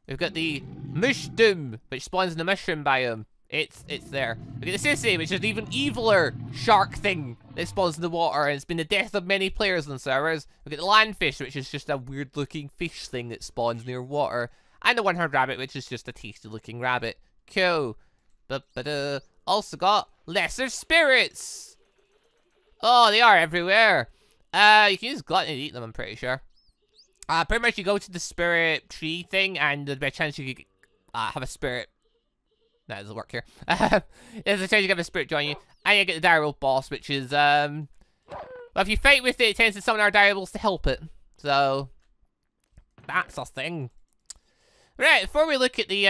We've got the Mushroom, which spawns in the mushroom biome. It's there. We get the Sissy, which is an even eviler shark thing that spawns in the water, and it's been the death of many players on servers. We get the Landfish, which is just a weird-looking fish thing that spawns near water. And the One-Horned Rabbit, which is just a tasty-looking rabbit. Cool. Also got Lesser Spirits. Oh, they are everywhere. You can use Gluttony to eat them, I'm pretty sure. Pretty much you go to the spirit tree thing, and there's a chance you could have a spirit. That doesn't work here. There's a chance you can have a spirit join you. And you get the Dire Wolf boss, which is, well, if you fight with it, it tends to summon our Dire Wolves to help it. So, that's a thing. Right, before we look at the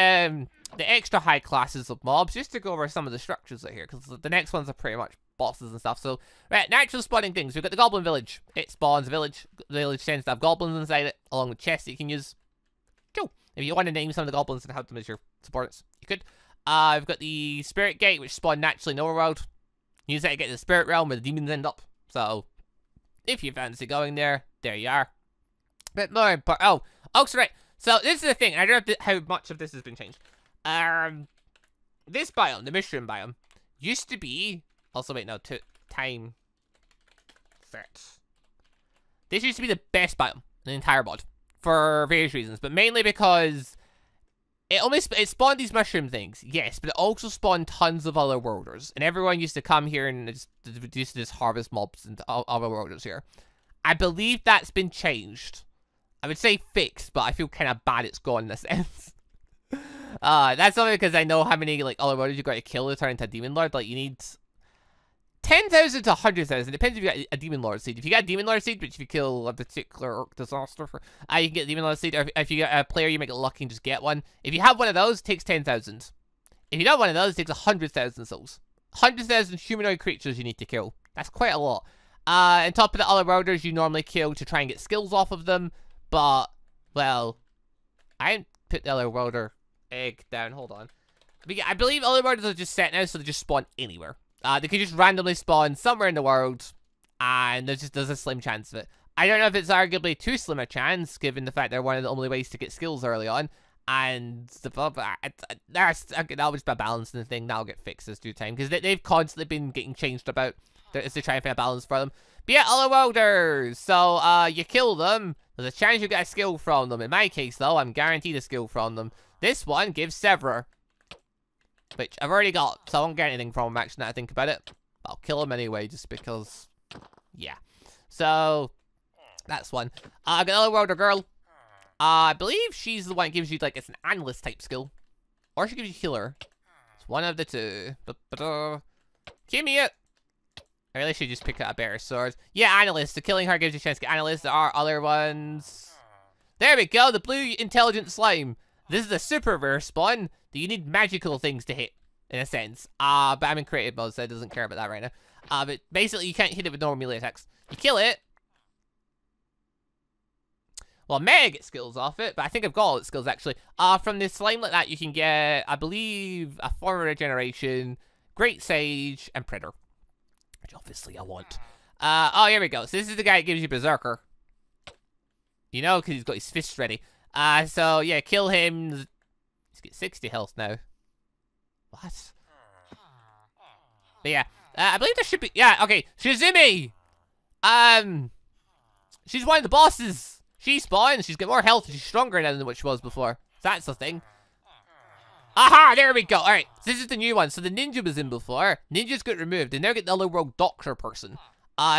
extra high classes of mobs, just to go over some of the structures that are here, because the next ones are pretty much bosses and stuff. So, right, natural spawning things. We've got the Goblin Village. It spawns a village. The village tends to have goblins inside it, along with chests that you can use. Cool. If you want to name some of the goblins and have them as your supporters, you could. We've got the Spirit Gate, which spawn naturally in Overworld. Use that to get to the Spirit Realm where the demons end up. So, if you fancy going there, there you are. Bit more important. Oh, so right. So, this is the thing. I don't know how much of this has been changed. This biome, the Mushroom biome, used to be... Also, wait, no, time set. This used to be the best biome in the entire mod. For various reasons, but mainly because it spawned these mushroom things, yes, but it also spawned tons of other worlders, and everyone used to come here and just harvest mobs and other worlders here. I believe that's been changed. I would say fixed, but I feel kind of bad it's gone in a sense. That's only because I know how many like other worlders you got to kill to turn into a demon lord. Like you need 10,000 to 100,000. Depends if you got a Demon Lord seed. If you got a Demon Lord seed, which if you kill a particular Orc disaster, you can get a Demon Lord seed. Or if you get a player, you make it lucky and just get one. If you have one of those, it takes 10,000. If you don't have one of those, it takes 100,000 souls. 100,000 humanoid creatures you need to kill. That's quite a lot. On top of the other worlders, you normally kill to try and get skills off of them. But, well, I didn't put the other worlder egg down. Hold on. I believe other worlders are just set now, so they just spawn anywhere. They can just randomly spawn somewhere in the world, and there's a slim chance of it. I don't know if it's arguably too slim a chance, given the fact they're one of the only ways to get skills early on, and that'll just be a balancing thing. That'll get fixed as due time, because they've constantly been getting changed about as they try and find a balance for them. But yeah, other worlders. So you kill them, there's a chance you get a skill from them. In my case, though, I'm guaranteed a skill from them. This one gives Severer, which I've already got, so I won't get anything from him, actually, now I think about it. But I'll kill him anyway, just because, yeah. So, that's one. I got another worlder girl. I believe she's the one that gives you, like, it's an analyst type skill. Or she gives you healer. It's one of the two. Give me it. I really should just pick out a better sword. Yeah, analyst. So killing her gives you a chance to get analyst. There are other ones. There we go, the blue intelligent slime. This is a super rare spawn that you need magical things to hit, in a sense. But I'm in creative mode, so it doesn't care about that right now. But basically, you can't hit it with normal melee attacks. You kill it. Well, Meg gets skills off it, but I think I've got all its skills, actually. From this slime like that, you can get, I believe, a form of regeneration, Great Sage, and Predator. Which, obviously, I want. Oh, here we go. So this is the guy that gives you Berserker. You know, because he's got his fists ready. So, yeah, kill him. He's got 60 health now. What? But yeah, I believe there should be... Yeah, okay, Shizumi! She's one of the bosses. She spawns, she's got more health, she's stronger now than what she was before. So that's the thing. Aha, there we go. Alright, so this is the new one. So the ninja was in before. Ninja's got removed, and now get the other world doctor person.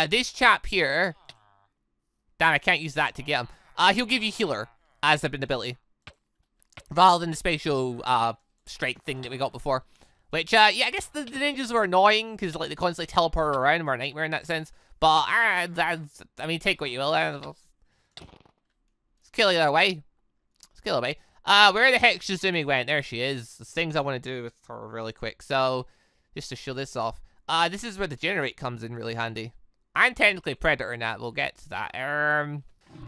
This chap here... Damn, I can't use that to get him. He'll give you healer as an ability, rather than the spatial strike thing that we got before. Which, yeah, I guess the ninjas were annoying because like they constantly teleport around and were a nightmare in that sense. But I mean, take what you will. Let's kill it away. Let's kill it away. Where the heck Shizumi went? There she is. There's things I want to do with her really quick. So, just to show this off. This is where the generate comes in really handy. I'm technically Predator in that. We'll get to that.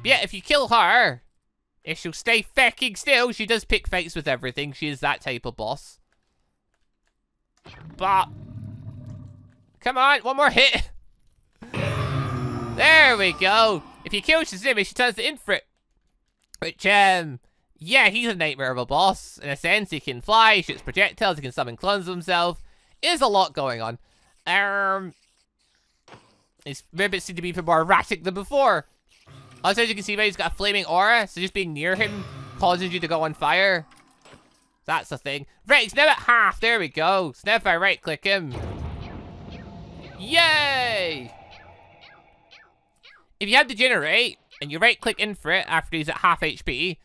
Yeah, if you kill her, if she'll stay fucking still, she does pick fights with everything. She is that type of boss. But, come on, one more hit. There we go. If you kill Shizumi, she turns to Infrit. Which, yeah, he's a nightmare of a boss. In a sense, he can fly, he shoots projectiles, he can summon clones of himself. There's a lot going on. His ribbits seem to be even more erratic than before. Also, as you can see, he's got a flaming aura, so just being near him causes you to go on fire. That's the thing. Right, he's now at half. There we go. So now if I right-click him. Yay! If you have the generate, and you right-click Infrit after he's at half HP,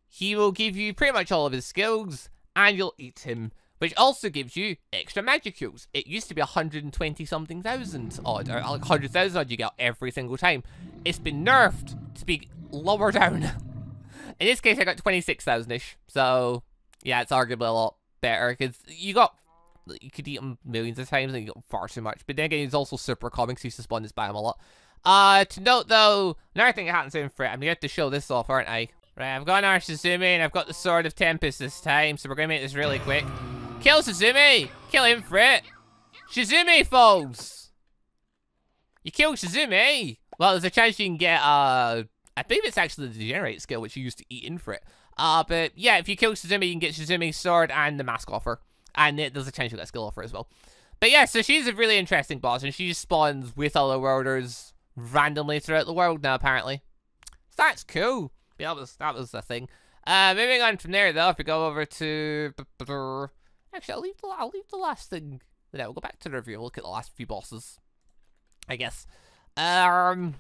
he will give you pretty much all of his skills, and you'll eat him. Which also gives you extra magicals. It used to be 120-something thousand odd, or like 100,000 odd you get every single time. It's been nerfed to be lower down. In this case, I got 26,000-ish. So, yeah, it's arguably a lot better, because you could eat them millions of times, and you got far too much. But then again, it's also super common, because you used to spawn this biome a lot. To note, though, another thing that happens in Infrit, I'm going to have to show this off, aren't I? Right, I've got our Shizumi, and I've got the Sword of Tempest this time, so we're going to make this really quick. Kill Shizumi! Kill Infrit! Shizumi falls! You kill Shizumi! Well, there's a chance you can get, I believe it's actually the Degenerate skill, which you used to eat Infrit. But yeah, if you kill Shizumi, you can get Shizumi's sword and the mask offer. And there's a chance you'll get a skill offer as well. But yeah, so she's a really interesting boss, and she just spawns with other worlders randomly throughout the world now, apparently. So that's cool. Yeah, that was the thing. Moving on from there, though, if we go over to... Actually, I'll leave the last thing. No, we'll go back to the review. We'll look at the last few bosses, I guess. Feck.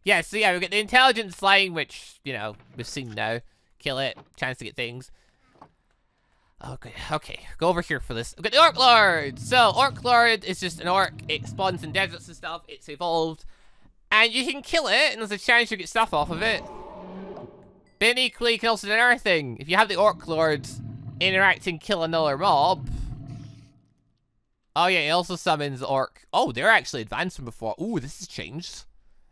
Yeah, so yeah, we've got the intelligent slime, which, you know, we've seen now. Kill it, chance to get things. Okay, go over here for this. We've got the Orc Lord! So, Orc Lord is just an orc. It spawns in deserts and stuff. It's evolved. And you can kill it, and there's a chance you get stuff off of it. But equally, you can also do another thing. If you have the Orc Lord interact and kill another mob... Oh yeah, it also summons Orc. Oh, they're actually advanced from before. Ooh, this has changed.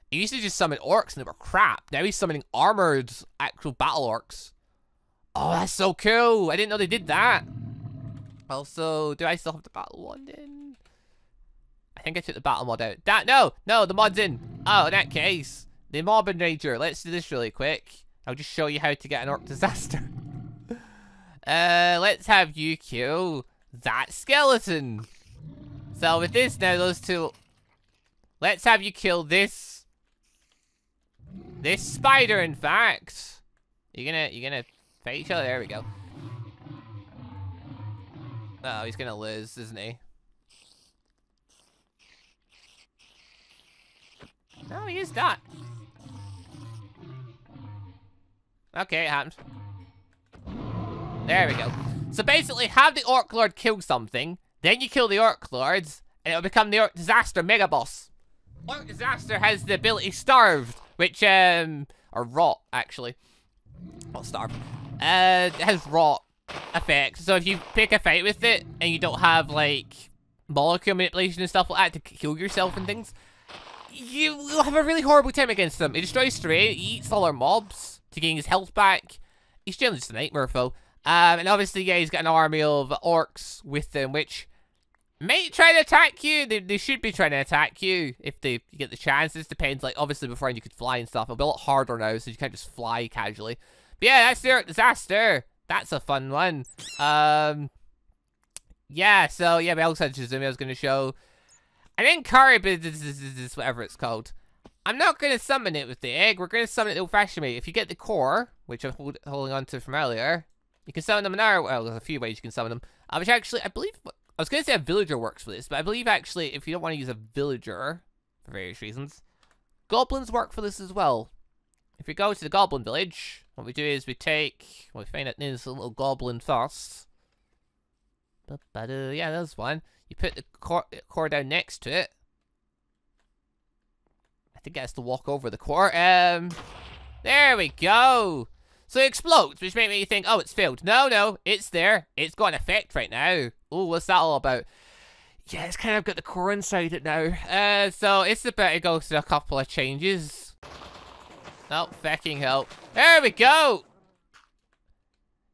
He used to just summon orcs and they were crap. Now he's summoning armored actual battle orcs. Oh, that's so cool. I didn't know they did that. Also, do I still have the battle one in? I think I took the battle mod out. No, the mod's in. Oh, in that case, the mob enrager. Let's do this really quick. I'll just show you how to get an orc disaster. Let's have you kill that skeleton. So with this now, those two. Let's have you kill this spider, in fact. You're gonna fight each other. There we go. Oh, he's gonna lose, isn't he? No, he is not. Okay, it happened. There we go. So basically, have the Orc Lord kill something, then you kill the Orc Lords, and it'll become the Orc Disaster Mega Boss. Orc Disaster has the ability Starved, which, or Rot, actually. Not Starved. It has Rot effect. So if you pick a fight with it, and you don't have, like, molecule manipulation and stuff like that to heal yourself and things, you will have a really horrible time against them. It destroys terrain, he eats all our mobs to gain his health back. He's generally just a nightmare foe. And obviously, yeah, he's got an army of orcs with him, which may try to attack you. They should be trying to attack you if you get the chance. This depends, like, obviously before you could fly and stuff. It'll be a lot harder now, so you can't just fly casually. But yeah, that's the Orc Disaster. That's a fun one. Yeah, so yeah, we also had Shizumi I was going to show. And then Karib, whatever it's called. I'm not going to summon it with the egg. We're going to summon it the old-fashioned way. If you get the core, which I'm holding on to from earlier, you can summon them in our... Well, there's a few ways you can summon them. Which actually, I believe... I was going to say a villager works for this, but I believe actually, if you don't want to use a villager, for various reasons, goblins work for this as well. If we go to the Goblin Village, what we do is we take... Well, we find it needs a little goblin first. Yeah, there's one. You put the core down next to it. I think it has to walk over the core. There we go. So it explodes, which made me think, oh, it's filled. No, it's there. It's got an effect right now. Oh, what's that all about? Yeah, it's kind of got the core inside it now. So it's about to go through a couple of changes. Oh, fucking hell. There we go.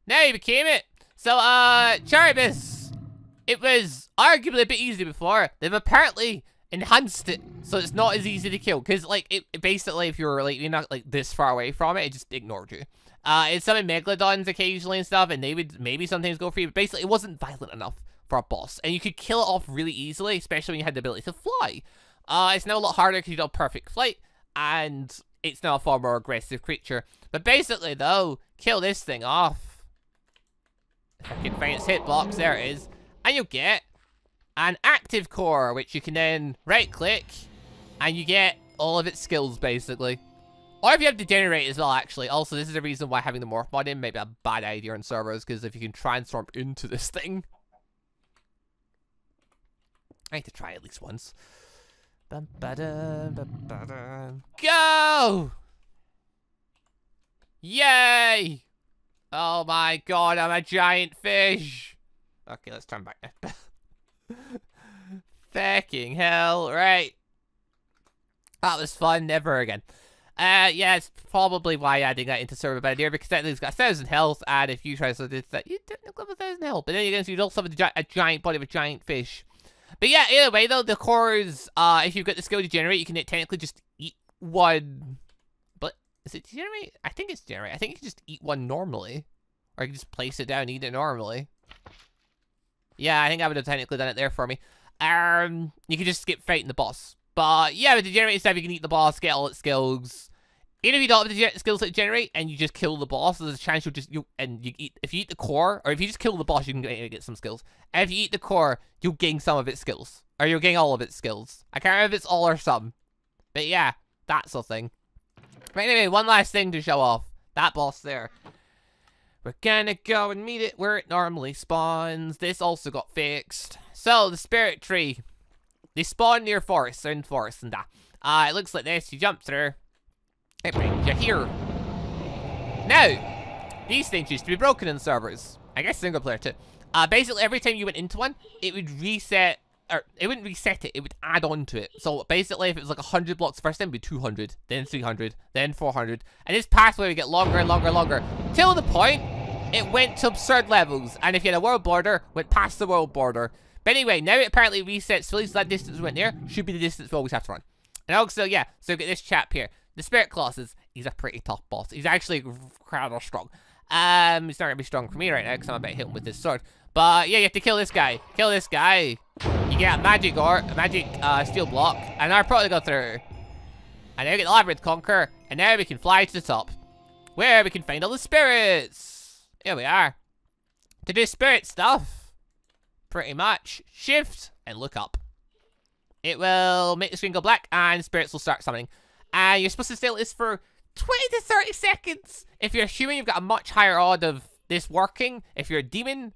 Now you became it. So, Charibus, it was arguably a bit easy before. They've apparently enhanced it so it's not as easy to kill. Because, like, it basically, if you were, like, you're not, like, this far away from it, it just ignored you. It's summoned Megalodons occasionally and stuff, and they would maybe sometimes go for you. But basically, it wasn't violent enough for a boss. And you could kill it off really easily, especially when you had the ability to fly. It's now a lot harder because you don't have perfect flight. And it's now a far more aggressive creature. But basically, though, kill this thing off. If I can find its hitbox, there it is. And you'll get an active core, which you can then right-click, and you get all of its skills, basically. Or if you have Degenerate as well, actually. Also, this is the reason why having the Morph mod in may be a bad idea on servers, because if you can transform into this thing... I need to try at least once. Go! Yay! Oh my god, I'm a giant fish! Okay, let's turn back now. Fucking hell, right. That was fun, never again. Yeah, it's probably why adding that into server bad idea, because that thing's got 1,000 health, and if you try to do that, you don't have 1,000 health. But then you'd also have a giant body of a giant fish. But yeah, either way though, the cores, if you've got the skill to generate, you can technically just eat one. But is it generate? I think it's generate. I think you can just eat one normally. Or you can just place it down and eat it normally. Yeah, I think I would have technically done it there for me. You could just skip fighting the boss. But yeah, with the generated stuff, you can eat the boss, get all its skills. Even if you don't have the skills that generate and you just kill the boss, there's a chance if you eat the core, or if you just kill the boss, you can get some skills. And if you eat the core, you'll gain some of its skills. Or you'll gain all of its skills. I can't remember if it's all or some. But yeah, that's the thing. But anyway, one last thing to show off. That boss there. We're gonna go and meet it where it normally spawns. This also got fixed. So, the spirit tree. They spawn near forests, and forests and that. It looks like this. You jump through. It brings you here. Now, these things used to be broken in servers. I guess single player too. Basically, every time you went into one, it would reset, or it wouldn't reset it, it would add on to it. So basically, if it was like 100 blocks first time, it'd be 200, then 300, then 400. And this pathway would get longer and longer and longer. Till the point, it went to absurd levels. And if you had a world border, went past the world border. But anyway, now it apparently resets, so at least that distance we went there should be the distance we always have to run. And also, yeah, so get this chap here. The Spirit Colossus, he's a pretty tough boss. He's actually rather strong. He's not gonna be strong for me right now because I'm about to hit him with this sword. But yeah, you have to kill this guy. Kill this guy. You get a magic steel block, and I'll probably go through. And now we get the Labyrinth Conquer, and now we can fly to the top, where we can find all the spirits. Here we are. To do spirit stuff, pretty much shift and look up. It will make the screen go black, and spirits will start summoning. And you're supposed to stay like this for 20 to 30 seconds. If you're a human, you've got a much higher odd of this working. If you're a demon,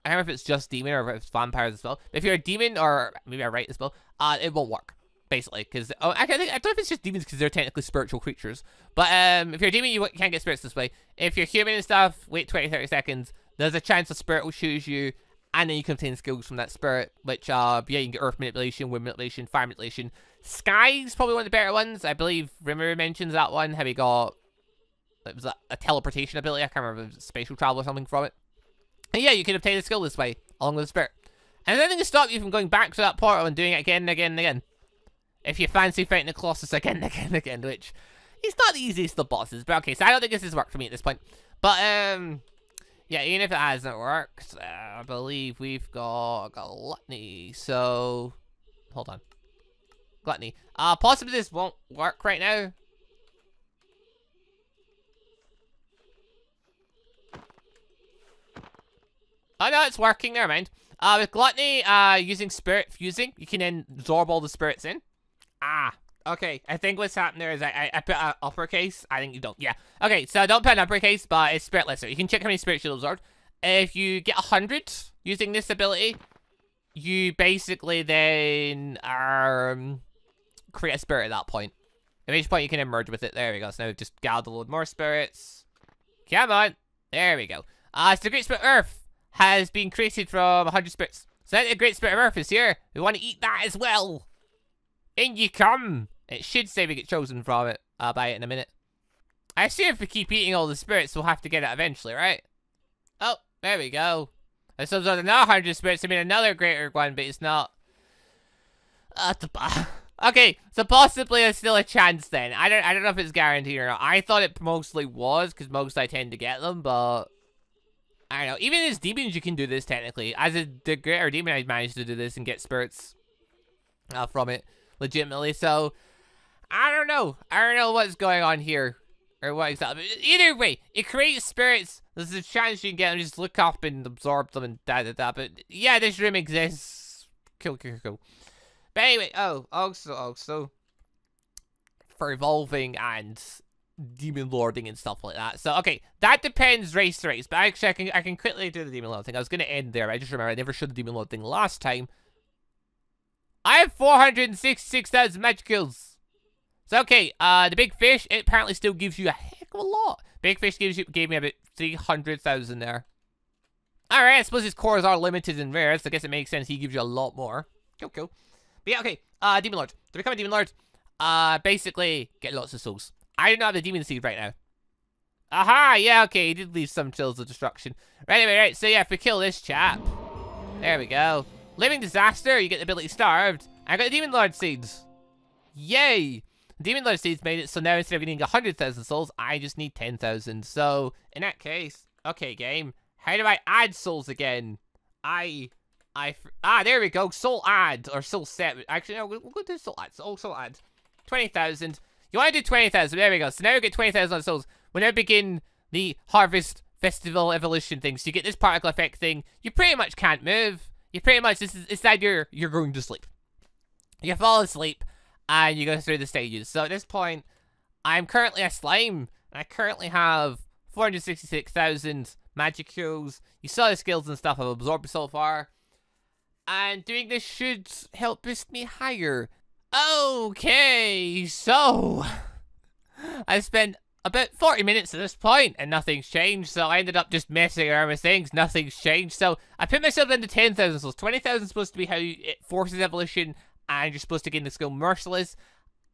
I don't know if it's just demon or if it's vampires as well. But if you're a demon, or maybe I write as well, it won't work, basically. Because I don't know if it's just demons because they're technically spiritual creatures. But if you're a demon, you can't get spirits this way. If you're human and stuff, wait 20, 30 seconds. There's a chance a spirit will choose you. And then you can obtain skills from that spirit, which, yeah, you can get earth manipulation, wind manipulation, fire manipulation. Sky's probably one of the better ones. I believe Rimuru mentions that one. Have you got, it was a teleportation ability. I can't remember if it was spatial travel or something from it. And yeah, you can obtain a skill this way, along with the spirit. And there's nothing to stop you from going back to that portal and doing it again and again and again. If you fancy fighting the Colossus again and again and again, which is not the easiest of bosses. But okay, so I don't think this has worked for me at this point. But, yeah, even if it hasn't worked, I believe we've got Gluttony, so... Hold on. Gluttony. Possibly this won't work right now. Oh, no, it's working. Never mind. With Gluttony, using Spirit Fusing, you can then absorb all the spirits in. Okay, I think what's happened there is I put an uppercase. I think you don't. Yeah. Okay, so don't put an uppercase, but it's Spirit Lesser. You can check how many spirits you'll absorb. If you get 100 using this ability, you basically then create a spirit at that point. At which point you can then merge with it. There we go. So now we've just gathered a load more spirits. Come on. There we go. So the Great Spirit of Earth has been created from 100 spirits. So now the Great Spirit of Earth is here. We want to eat that as well. In you come. It should say we get chosen from it. I'll buy it in a minute. I assume if we keep eating all the spirits, we'll have to get it eventually, right? Oh, there we go. And so there's another 100 spirits. I mean, another greater one, but it's not. Okay, so possibly there's still a chance then. I don't know if it's guaranteed or not. I thought it mostly was, because most I tend to get them, but I don't know. Even as demons, you can do this technically. As the greater demon, I managed to do this and get spirits from it legitimately. So I don't know. I don't know what's going on here. Or what exactly. Either way, it creates spirits. There's a chance you can get them. Just look up and absorb them and da. But yeah, this room exists. Cool. But anyway, also for evolving and demon lording and stuff like that. So okay, that depends race to race. But actually, I can quickly do the demon lord thing. I was gonna end there. But I just remember I never showed the demon lord thing last time. I have 466,000 magic kills. So okay, the big fish, it apparently still gives you a heck of a lot. Big fish gave me about 300,000 there. Alright, I suppose his cores are limited and rare, so I guess it makes sense he gives you a lot more. Cool. But yeah, okay, Demon Lord. To become a Demon Lord, basically, get lots of souls. I do not have the Demon Seed right now. Aha, yeah, okay, he did leave some chills of destruction. Anyway, right, so yeah, if we kill this chap, there we go. Living Disaster, you get the ability Starved. I got the Demon Lord Seeds. Yay! Demon Lord Seeds made it, so now instead of needing 100,000 souls, I just need 10,000. So, in that case, okay, game, how do I add souls again? There we go. Soul add or soul set. Actually, no, we'll go do soul add. Soul add. 20,000. You want to do 20,000? There we go. So now we get 20,000 on souls. We now begin the harvest festival evolution thing. So you get this particle effect thing. You pretty much can't move. You pretty much it's that you're going to sleep. You fall asleep and you go through the stages. So at this point, I'm currently a slime. And I currently have 466,000 magic kills. You saw the skills and stuff I've absorbed so far. And doing this should help boost me higher. Okay, so I spent about 40 minutes at this point and nothing's changed. So I ended up just messing around with things. Nothing's changed. So I put myself into 10,000 souls. 20,000 is supposed to be how it forces evolution and you're supposed to gain the skill Merciless.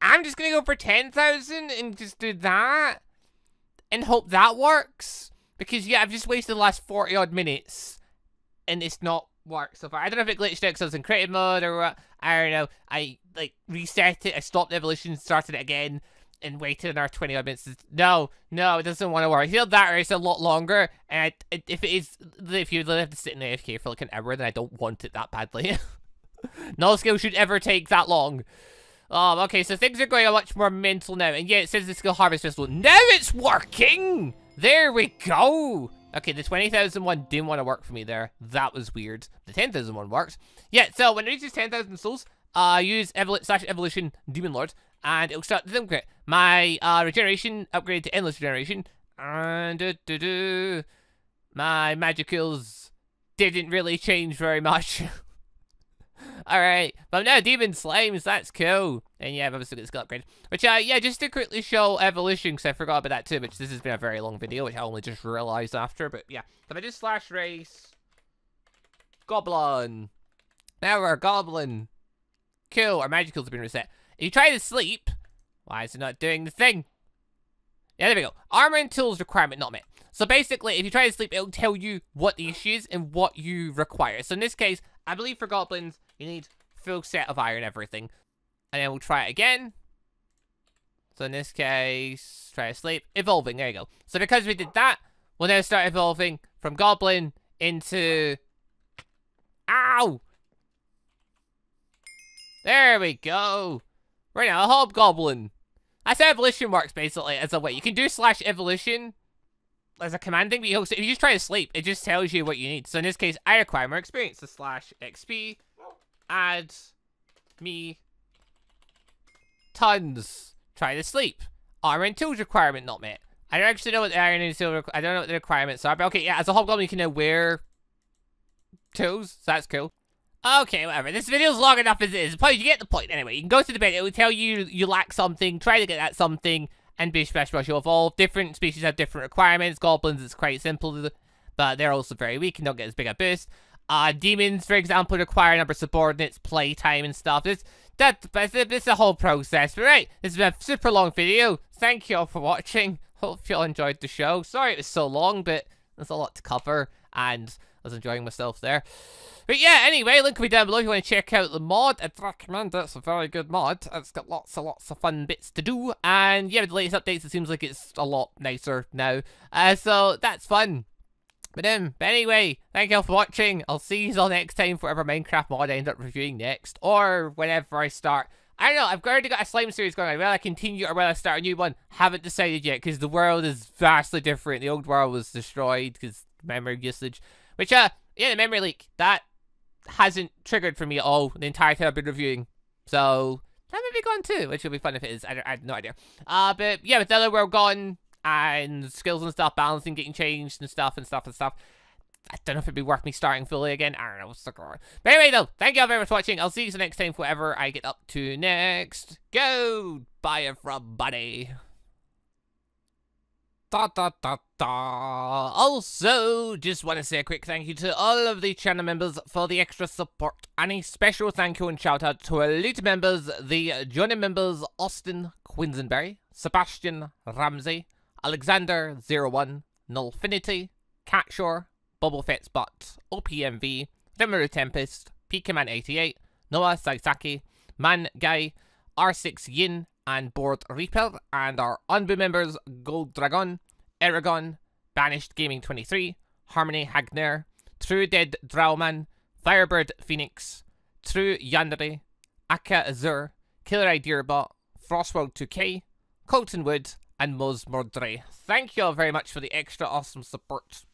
I'm just going to go for 10,000 and just do that and hope that works. Because, yeah, I've just wasted the last 40 odd minutes and it's not worked so far. I don't know if it glitched out because I was in creative mode or what. I don't know. I, like, reset it. I stopped the evolution, started it again, and waited another 20 odd minutes. No, it doesn't want to work. I feel that race a lot longer, and if you have to sit in AFK for like an hour, then I don't want it that badly. No skill should ever take that long. Okay, so things are going a much more mental now, and yeah, it says the skill harvest festival. Now it's working! There we go! Okay, the 20,000 one didn't want to work for me there. That was weird. The 10,000 one works. Yeah, so when it reaches 10,000 souls, use /evolution Demon Lord, and it'll start the upgrade. My regeneration upgrade to endless regeneration, and my magic kills didn't really change very much. Alright, but now demon slimes, that's cool. And yeah, I've obviously got the skill upgrade. Which, yeah, just to quickly show evolution, because I forgot about that too, which this has been a very long video, which I only just realized after, but yeah. So if I just slash race, Goblin. Now we're a Goblin. Cool, our magic kills have been reset. If you try to sleep, why is it not doing the thing? Yeah, there we go. Armor and tools requirement not met. So basically, if you try to sleep, it'll tell you what the issue is and what you require. So in this case, I believe for Goblins, you need full set of iron everything. And then we'll try it again. So in this case, try to sleep. Evolving, there you go. So because we did that, we'll now start evolving from Goblin into... Ow! There we go. Right now, a Hobgoblin. That's how evolution works, basically, as a way. You can do /evolution as a commanding, but if you just try to sleep, it just tells you what you need. So in this case, I require more experience. So /XP, add me tons. Try to sleep. Armor and tools requirement not met. I don't actually know what the iron and steel I don't know what the requirements are, but okay, yeah, as a Hobgoblin, you can now wear tools, so that's cool. Okay, whatever. This video's long enough as it is. But you get the point anyway. You can go to the bed. It will tell you you lack something. Try to get that something. And bish bash brush you'll evolve. Different species have different requirements. Goblins is quite simple, but they're also very weak and don't get as big a boost. Demons, for example, require a number of subordinates, playtime and stuff. It's a whole process. But right, this has been a super long video. Thank you all for watching. Hope you all enjoyed the show. Sorry it was so long, but there's a lot to cover. And I was enjoying myself there. But yeah, anyway, link will be down below if you want to check out the mod. I'd recommend it. It's a very good mod. It's got lots of fun bits to do. And yeah, with the latest updates, it seems like it's a lot nicer now. So that's fun. But anyway, thank you all for watching. I'll see you all next time for whatever Minecraft mod I end up reviewing next. Or whenever I start. I don't know, I've already got a slime series going on. Will I continue or will I start a new one? Haven't decided yet, because the world is vastly different. The old world was destroyed because memory usage. Which, yeah, the memory leak, that hasn't triggered for me at all the entire time I've been reviewing. So, that may be gone too, which will be fun if it is. I have no idea. But yeah, with the other world gone, and skills and stuff, balancing getting changed and stuff. I don't know if it'd be worth me starting fully again. I don't know. But anyway, though, thank you all very much for watching. I'll see you next time for whatever I get up to next. Go! Bye, everybody. Also, just want to say a quick thank you to all of the channel members for the extra support. And a special thank you and shout out to elite members, the Johnny members Austin Quinsonberry, Sebastian Ramsey, Alexander01, Nullfinity, Catshore, Bubble Fettspot, OPMV, Rimuru Tempest, Pikaman88, Noah Saisaki, Man Guy, R6 Yin, and Board Reaper, and our ANBU members GoldDragon, Eragon, Banished Gaming 23, Harmony Hagner, TrueDeaddraonman, Firebird Phoenix, TrueYandere, Aka Azur, Killer Idearbot, Frostworld 2K, Colton Wood, and Mosmordre. Thank you all very much for the extra awesome support.